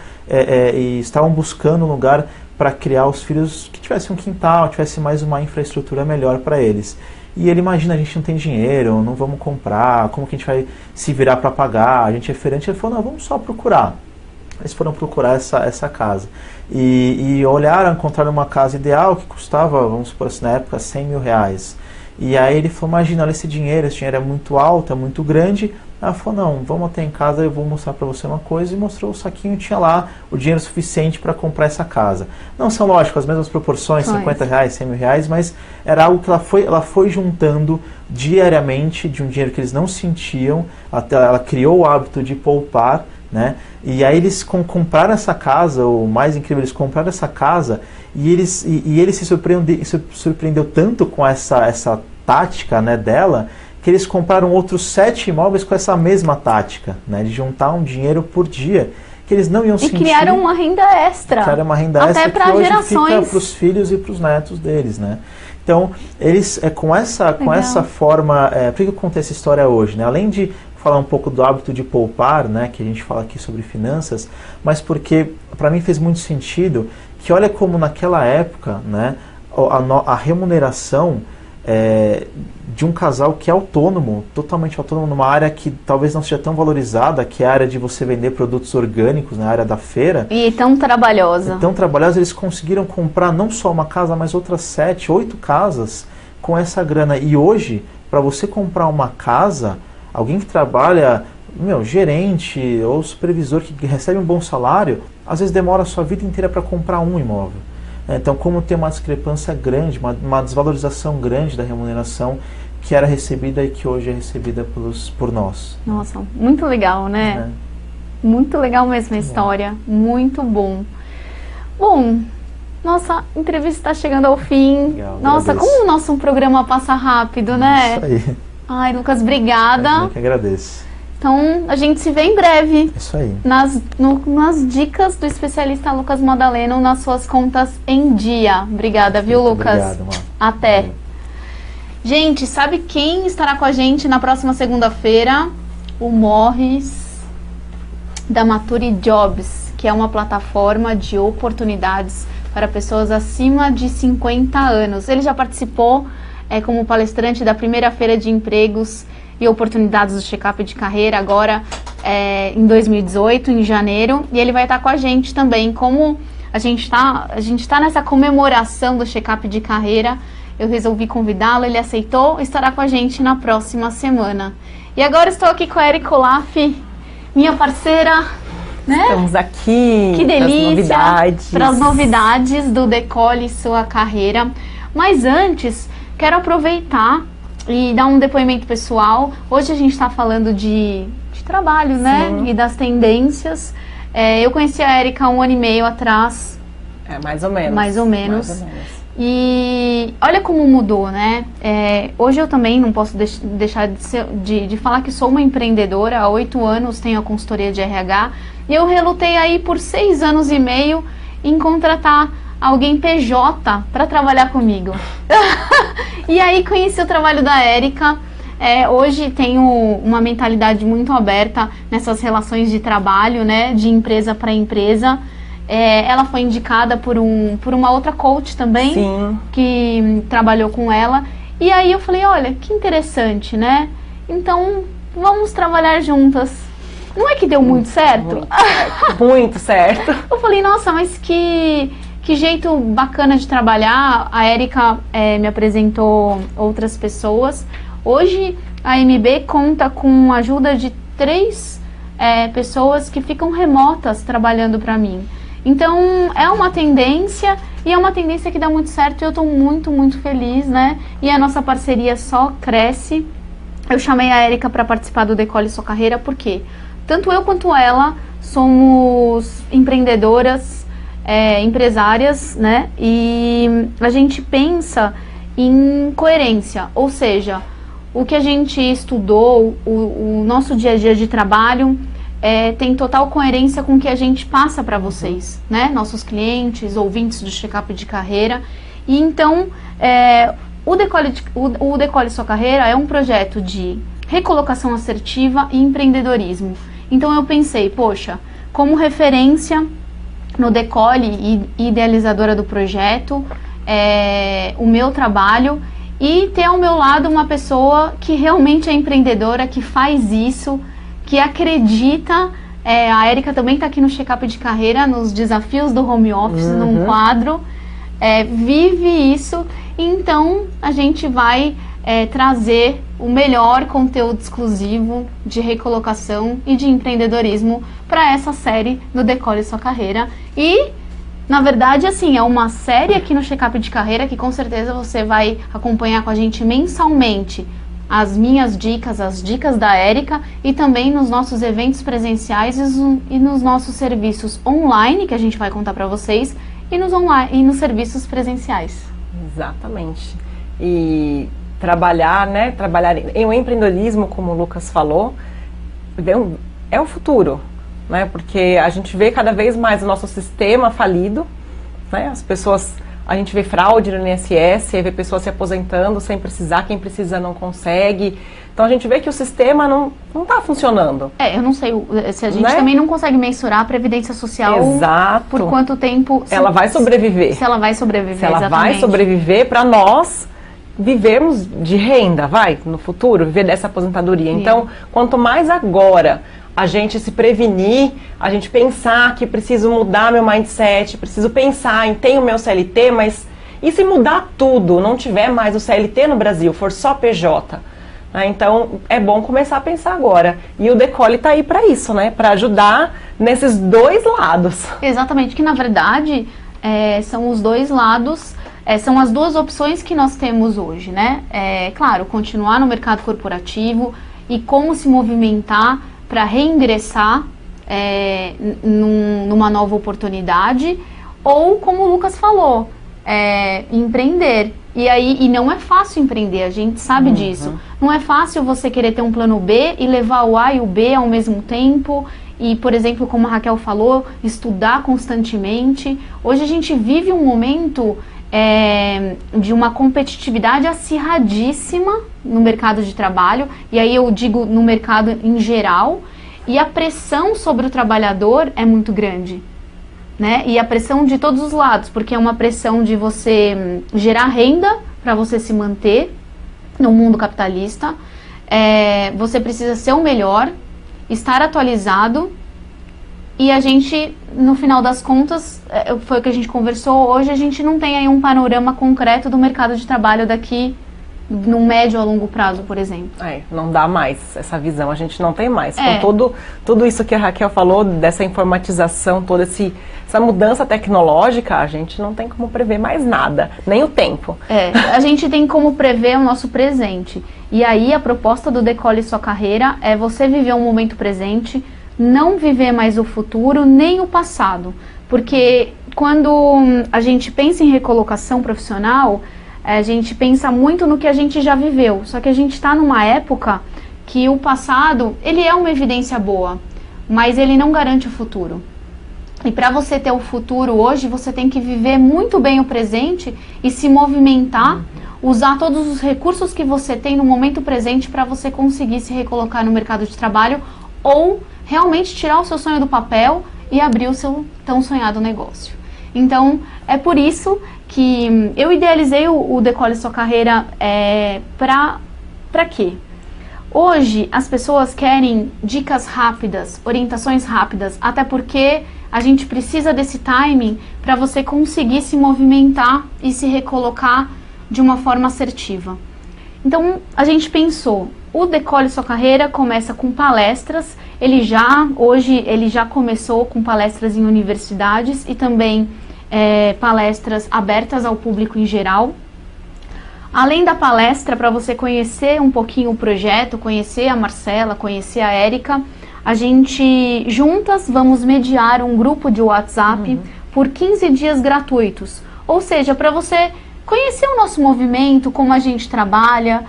e estavam buscando um lugar para criar os filhos que tivesse um quintal, tivesse mais uma infraestrutura melhor para eles. E ele imagina, a gente não tem dinheiro, não vamos comprar, como que a gente vai se virar para pagar, a gente é feirante. Ele falou, não, vamos só procurar. Eles foram procurar essa casa. E olharam, encontraram uma casa ideal que custava, vamos supor assim, na época, 100 mil reais. E aí ele falou, imagina, olha esse dinheiro é muito alto, é muito grande. Ela falou, não, vamos até em casa, eu vou mostrar para você uma coisa. E mostrou o saquinho, tinha lá o dinheiro suficiente para comprar essa casa. Não são, lógico, as mesmas proporções, 50 reais, 100 mil reais, mas era algo que ela foi juntando diariamente de um dinheiro que eles não sentiam. Até ela criou o hábito de poupar, né? E aí eles compraram essa casa, o mais incrível, eles compraram essa casa e ele se surpreendeu tanto com essa tática, né, dela, que eles compraram outros 7 imóveis com essa mesma tática, né, de juntar um dinheiro por dia, que eles não iam sentir. E criaram uma renda extra. Criaram uma renda extra que hoje gerações. Fica para os filhos e para os netos deles, né. Então, eles, com essa forma, por que eu contei essa história hoje, né, além de falar um pouco do hábito de poupar, né, que a gente fala aqui sobre finanças, mas porque para mim fez muito sentido que olha como naquela época, né, a remuneração de um casal que é autônomo, totalmente autônomo, numa área que talvez não seja tão valorizada, que é a área de você vender produtos orgânicos, na área da feira. E tão trabalhosa. Eles conseguiram comprar não só uma casa, mas outras 7, 8 casas com essa grana. E hoje, para você comprar uma casa, alguém que trabalha, gerente ou supervisor que recebe um bom salário, às vezes demora a sua vida inteira para comprar um imóvel. Então, como tem uma discrepância grande, uma desvalorização grande da remuneração que era recebida e que hoje é recebida por nós. Nossa, muito legal, né? Muito legal mesmo a história, muito bom. Bom, nossa entrevista está chegando ao fim. Legal, nossa, agradeço. como o nosso programa passa rápido, né? Isso aí. Ai, Lucas, obrigada. Eu que agradeço. Então, a gente se vê em breve. Isso aí. Nas dicas do especialista Lucas Madaleno nas suas contas em dia. Obrigada, viu, Lucas? Obrigado, mano. Até. Valeu. Gente, sabe quem estará com a gente na próxima segunda-feira? O Morris da Maturi Jobs, que é uma plataforma de oportunidades para pessoas acima de 50 anos. Ele já participou como palestrante da primeira feira de empregos e oportunidades do check-up de carreira, agora em 2018, em janeiro, e ele vai estar com a gente também. Como a gente tá nessa comemoração do check-up de carreira, eu resolvi convidá-lo, ele aceitou, estará com a gente na próxima semana. E agora estou aqui com a Erika Olaf, minha parceira, né? Estamos aqui. Que delícia! Para as novidades do Decole Sua Carreira. Mas antes, quero aproveitar e dar um depoimento pessoal. Hoje a gente está falando de trabalho, né? Sim. E das tendências. Eu conheci a Erika 1 ano e meio atrás. Mais ou menos. Mais ou menos. E olha como mudou, né? Hoje eu também não posso deixar de falar que sou uma empreendedora. Há 8 anos tenho a consultoria de RH. E eu relutei aí por 6 anos e meio em contratar alguém PJ para trabalhar comigo. E aí conheci o trabalho da Erika. Hoje tenho uma mentalidade muito aberta nessas relações de trabalho, né? De empresa para empresa. Ela foi indicada por uma outra coach também. Sim. Que trabalhou com ela. E aí eu falei, olha, que interessante, né? Então, vamos trabalhar juntas. Não é que deu muito certo? Muito certo. Eu falei, nossa, mas que jeito bacana de trabalhar. A Erika me apresentou outras pessoas. Hoje a MB conta com a ajuda de 3 pessoas que ficam remotas trabalhando para mim. Então é uma tendência e é uma tendência que dá muito certo e eu estou muito, muito feliz, né? E a nossa parceria só cresce. Eu chamei a Erika para participar do Decole Sua Carreira porque tanto eu quanto ela somos empreendedoras, empresárias, né? E a gente pensa em coerência, ou seja, o que a gente estudou, o nosso dia a dia de trabalho tem total coerência com o que a gente passa para vocês, né? Nossos clientes, ouvintes do check-up de carreira. E então, o Decole Sua Carreira é um projeto de recolocação assertiva e empreendedorismo. Então eu pensei, poxa, como referência no Decole e idealizadora do projeto, o meu trabalho e ter ao meu lado uma pessoa que realmente é empreendedora, que faz isso, que acredita A Érica também está aqui no Check-up de Carreira, nos desafios do home office, num quadro. Vive isso, então a gente vai trazer o melhor conteúdo exclusivo de recolocação e de empreendedorismo para essa série do Decole Sua Carreira. E, na verdade, assim, é uma série aqui no Check-up de Carreira que com certeza você vai acompanhar com a gente mensalmente as minhas dicas, as dicas da Érica, e também nos nossos eventos presenciais e nos nossos serviços online, que a gente vai contar para vocês, e nos serviços presenciais. Exatamente. E trabalhar em um empreendedorismo, como o Lucas falou, é o futuro, né? Porque a gente vê cada vez mais o nosso sistema falido, né? As pessoas, a gente vê fraude no INSS, vê pessoas se aposentando sem precisar, quem precisa não consegue. Então a gente vê que o sistema não está funcionando. Eu não sei se a gente também não consegue mensurar a Previdência Social. Exato. Por quanto tempo ela vai sobreviver. Se ela vai sobreviver, se ela exatamente. vai sobreviver para nós vivermos de renda, no futuro, viver dessa aposentadoria. Então, quanto mais agora a gente se prevenir, a gente pensar que preciso mudar meu mindset, preciso pensar em tenho meu CLT, mas e se mudar tudo, não tiver mais o CLT no Brasil, for só PJ? Então, é bom começar a pensar agora. E o Decole está aí para isso, né? Para ajudar nesses dois lados. Exatamente, que na verdade são os dois lados, são as duas opções que nós temos hoje, né? Claro, continuar no mercado corporativo e como se movimentar para reingressar numa nova oportunidade, ou como o Lucas falou, empreender. E não é fácil empreender, a gente sabe disso. Não é fácil você querer ter um plano B e levar o A e o B ao mesmo tempo. E, por exemplo, como a Raquel falou, estudar constantemente. Hoje a gente vive um momento de uma competitividade acirradíssima no mercado de trabalho. E aí eu digo no mercado em geral. E a pressão sobre o trabalhador é muito grande. Né? E a pressão de todos os lados, porque é uma pressão de você gerar renda para você se manter no mundo capitalista. Você precisa ser o melhor, estar atualizado, e a gente, no final das contas, foi o que a gente conversou hoje, a gente não tem aí um panorama concreto do mercado de trabalho daqui no médio a longo prazo, por exemplo. Não dá mais essa visão, a gente não tem mais. Com tudo isso que a Raquel falou, dessa informatização, toda essa mudança tecnológica, a gente não tem como prever mais nada, nem o tempo. A gente tem como prever o nosso presente. E aí a proposta do Decole Sua Carreira é você viver um momento presente, não viver mais o futuro, nem o passado. Porque quando a gente pensa em recolocação profissional, a gente pensa muito no que a gente já viveu, só que a gente está numa época que o passado, ele é uma evidência boa, mas ele não garante o futuro. E para você ter o futuro hoje, você tem que viver muito bem o presente e se movimentar, usar todos os recursos que você tem no momento presente para você conseguir se recolocar no mercado de trabalho ou realmente tirar o seu sonho do papel e abrir o seu tão sonhado negócio. Então, é por isso que eu idealizei o Decole Sua Carreira para quê? Hoje, as pessoas querem dicas rápidas, orientações rápidas, até porque a gente precisa desse timing para você conseguir se movimentar e se recolocar de uma forma assertiva. Então, a gente pensou, o Decole Sua Carreira começa com palestras, hoje ele já começou com palestras em universidades e também palestras abertas ao público em geral. Além da palestra, para você conhecer um pouquinho o projeto, conhecer a Marcela, conhecer a Érica, a gente juntas vamos mediar um grupo de WhatsApp por 15 dias gratuitos. Ou seja, para você conhecer o nosso movimento, como a gente trabalha,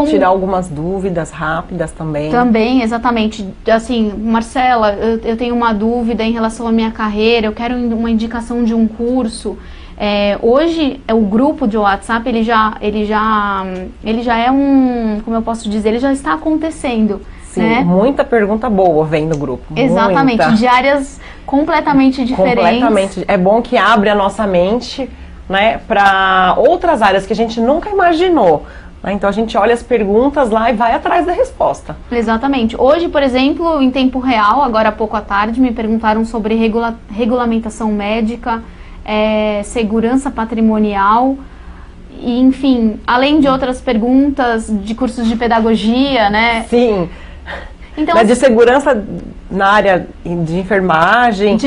tirar algumas dúvidas rápidas também. Também, exatamente. Assim, Marcela, eu tenho uma dúvida em relação à minha carreira, eu quero uma indicação de um curso. Hoje, o grupo de WhatsApp, ele já é como eu posso dizer, ele já está acontecendo. Sim, né? Muita pergunta boa vem no grupo. Exatamente, muita. De áreas completamente diferentes. Completamente. É bom que abre a nossa mente, né, para outras áreas que a gente nunca imaginou. Então a gente olha as perguntas lá e vai atrás da resposta. Exatamente. Hoje, por exemplo, em tempo real, agora há pouco à tarde, me perguntaram sobre regulamentação médica, segurança patrimonial, e, enfim, além de outras perguntas de cursos de pedagogia, né? Sim. Então, mas de segurança na área de enfermagem,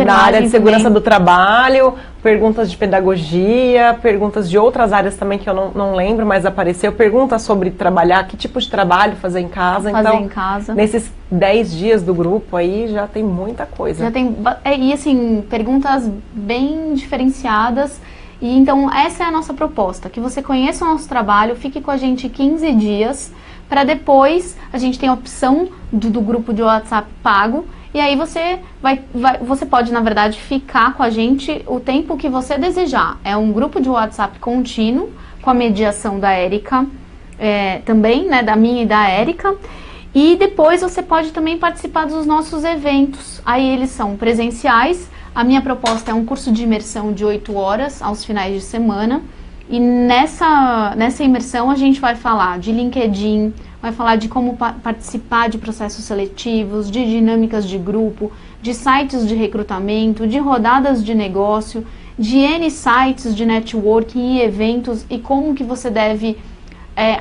na área de segurança também do trabalho, perguntas de pedagogia, perguntas de outras áreas também que eu não lembro, mas apareceu, perguntas sobre trabalhar, que tipo de trabalho fazer em casa. Fazer então, em casa. Nesses 10 dias do grupo aí já tem muita coisa. Já tem, e assim, perguntas bem diferenciadas. E então essa é a nossa proposta, que você conheça o nosso trabalho, fique com a gente 15 dias, para depois a gente tem a opção do grupo de WhatsApp pago, e aí você você pode, na verdade, ficar com a gente o tempo que você desejar. É um grupo de WhatsApp contínuo, com a mediação da Érica, também, né, da minha e da Érica. E depois você pode também participar dos nossos eventos. Aí eles são presenciais. A minha proposta é um curso de imersão de 8 horas aos finais de semana. E nessa imersão a gente vai falar de LinkedIn, vai falar de como participar de processos seletivos, de dinâmicas de grupo, de sites de recrutamento, de rodadas de negócio, de N sites de networking e eventos e como que você deve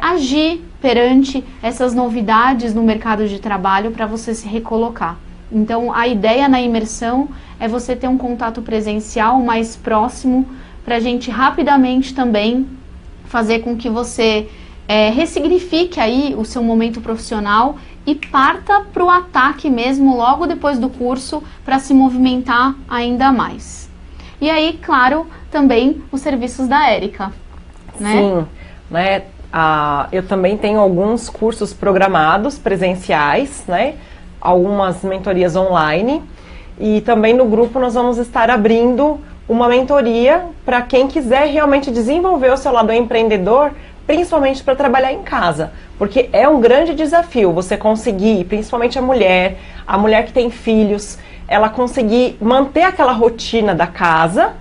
agir perante essas novidades no mercado de trabalho para você se recolocar. Então, a ideia na imersão é você ter um contato presencial mais próximo para a gente rapidamente também fazer com que você ressignifique aí o seu momento profissional e parta para o ataque mesmo logo depois do curso para se movimentar ainda mais. E aí, claro, também os serviços da Érica, né? Sim, né? Eu também tenho alguns cursos programados presenciais, né? Algumas mentorias online, e também no grupo nós vamos estar abrindo uma mentoria para quem quiser realmente desenvolver o seu lado empreendedor, principalmente para trabalhar em casa, porque é um grande desafio você conseguir, principalmente a mulher que tem filhos, ela conseguir manter aquela rotina da casa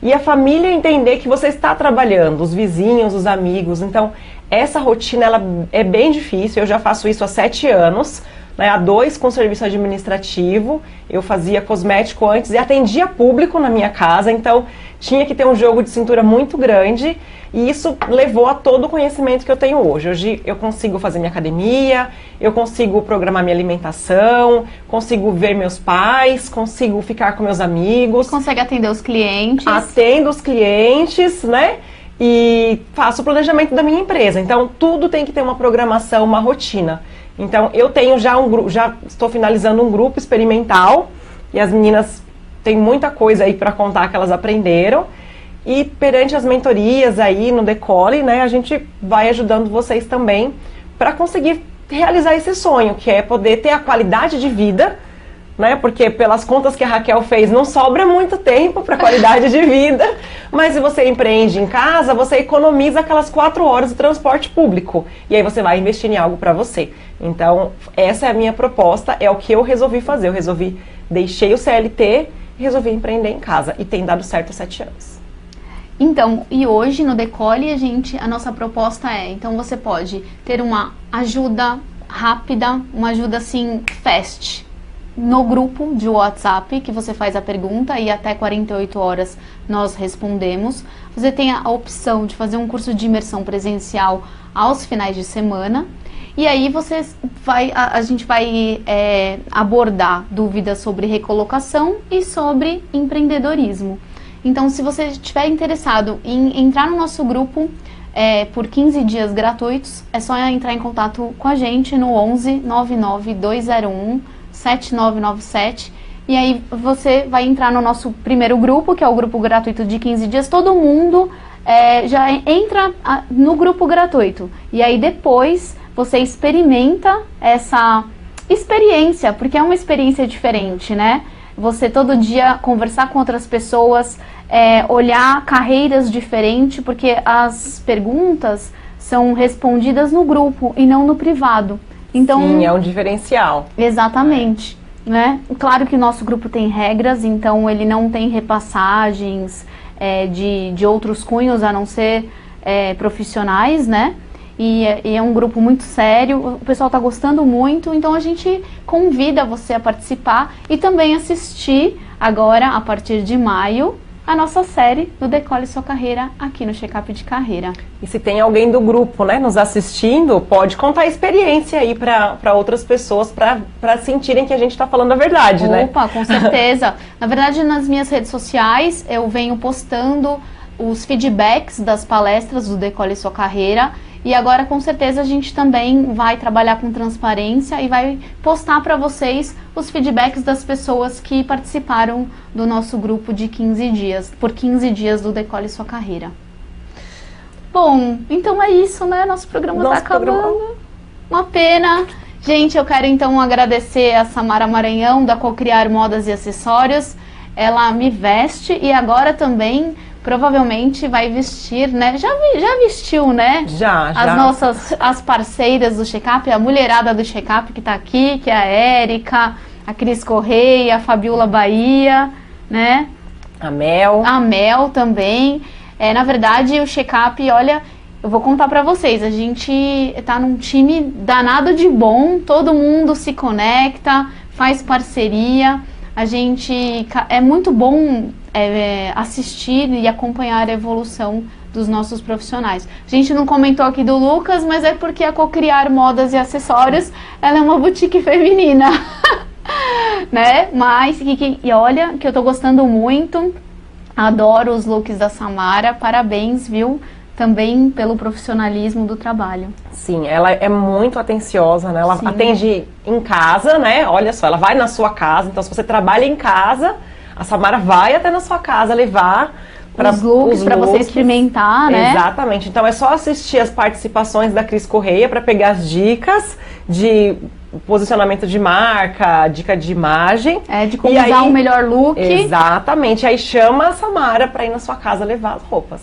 e a família entender que você está trabalhando, os vizinhos, os amigos. Então essa rotina ela é bem difícil. Eu já faço isso há 7 anos, né, há 2 com serviço administrativo. Eu fazia cosmético antes e atendia público na minha casa, então tinha que ter um jogo de cintura muito grande, e isso levou a todo o conhecimento que eu tenho hoje. Hoje eu consigo fazer minha academia, eu consigo programar minha alimentação, consigo ver meus pais, consigo ficar com meus amigos. Consegue atender os clientes. Atendo os clientes, né? E faço o planejamento da minha empresa. Então tudo tem que ter uma programação, uma rotina. Então eu tenho já já estou finalizando um grupo experimental, e as meninas têm muita coisa aí para contar que elas aprenderam. E perante as mentorias aí no Decole, né, a gente vai ajudando vocês também para conseguir realizar esse sonho, que é poder ter a qualidade de vida, né? Porque pelas contas que a Raquel fez, não sobra muito tempo para qualidade de vida, mas se você empreende em casa, você economiza aquelas 4 horas de transporte público, e aí você vai investir em algo para você. Então, essa é a minha proposta, é o que eu resolvi fazer. Eu deixei o CLT e resolvi empreender em casa, e tem dado certo há 7 anos. Então, e hoje no Decole a nossa proposta então você pode ter uma ajuda rápida, uma ajuda assim, fast, no grupo de WhatsApp, que você faz a pergunta e até 48 horas nós respondemos. Você tem a opção de fazer um curso de imersão presencial aos finais de semana. E aí a gente vai abordar dúvidas sobre recolocação e sobre empreendedorismo. Então, se você estiver interessado em entrar no nosso grupo por 15 dias gratuitos, é só entrar em contato com a gente no 11 99 201 7997, e aí você vai entrar no nosso primeiro grupo, que é o grupo gratuito de 15 dias. Todo mundo já entra no grupo gratuito, e aí depois você experimenta essa experiência, porque é uma experiência diferente, né? Você todo dia conversar com outras pessoas, olhar carreiras diferentes, porque as perguntas são respondidas no grupo e não no privado. Então, sim, é um diferencial. Exatamente. Né? Claro que o nosso grupo tem regras, então ele não tem repassagens de outros cunhos, a não ser profissionais, né? e é um grupo muito sério, o pessoal está gostando muito, então a gente convida você a participar e também assistir agora, a partir de maio, a nossa série do Decole Sua Carreira aqui no Checkup de Carreira. E se tem alguém do grupo, né, nos assistindo, pode contar a experiência aí para outras pessoas, para sentirem que a gente está falando a verdade, né? Opa, com certeza. Na verdade, nas minhas redes sociais, eu venho postando os feedbacks das palestras do Decole Sua Carreira. E agora, com certeza, a gente também vai trabalhar com transparência e vai postar para vocês os feedbacks das pessoas que participaram do nosso grupo de 15 dias, por 15 dias do Decole Sua Carreira. Bom, então é isso, né? Nosso programa está acabando. Uma pena. Gente, eu quero então agradecer a Samara Maranhão, da Cocriar Modas e Acessórios. Ela me veste e agora também provavelmente vai vestir, né? Já vestiu, né? Já. As parceiras do Checkup, a mulherada do Checkup que tá aqui, que é a Érica, a Cris Correia, a Fabiola Bahia, né? A Mel. A Mel também. Na verdade, o Checkup, olha, eu vou contar pra vocês, a gente tá num time danado de bom, todo mundo se conecta, faz parceria, é muito bom assistir e acompanhar a evolução dos nossos profissionais. A gente não comentou aqui do Lucas, mas é porque a Cocriar Modas e Acessórios, ela é uma boutique feminina, né? Mas, e olha, que eu tô gostando muito, adoro os looks da Samara, parabéns, viu? Também pelo profissionalismo do trabalho. Sim, ela é muito atenciosa, né? Ela Sim. Atende em casa, né? Olha só, ela vai na sua casa, então se você trabalha em casa, a Samara vai até na sua casa levar os looks para você experimentar, né? Exatamente. Então é só assistir as participações da Cris Correia para pegar as dicas de posicionamento de marca, dica de imagem. De como usar o melhor look. Exatamente. Aí chama a Samara para ir na sua casa levar as roupas.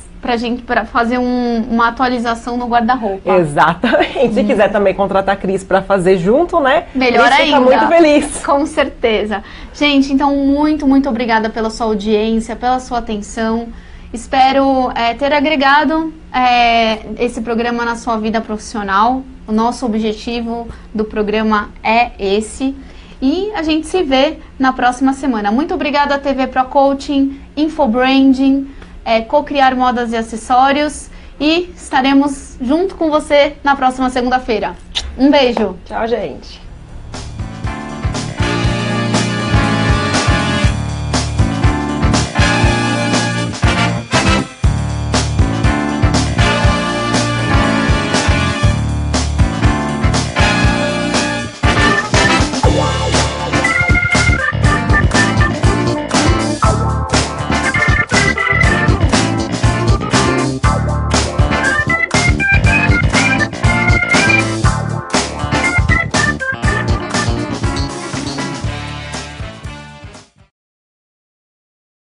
Pra fazer uma atualização no guarda-roupa. Exatamente. Se quiser também contratar a Cris para fazer junto, né? Melhor Cris ainda. fica muito feliz. Com certeza. Gente, então muito, muito obrigada pela sua audiência, pela sua atenção. Espero ter agregado esse programa na sua vida profissional. O nosso objetivo do programa é esse. E a gente se vê na próxima semana. Muito obrigada, TV Pro Coaching, Infobranding, Cocriar Modas e Acessórios. E estaremos junto com você na próxima segunda-feira. Um beijo. Tchau, gente.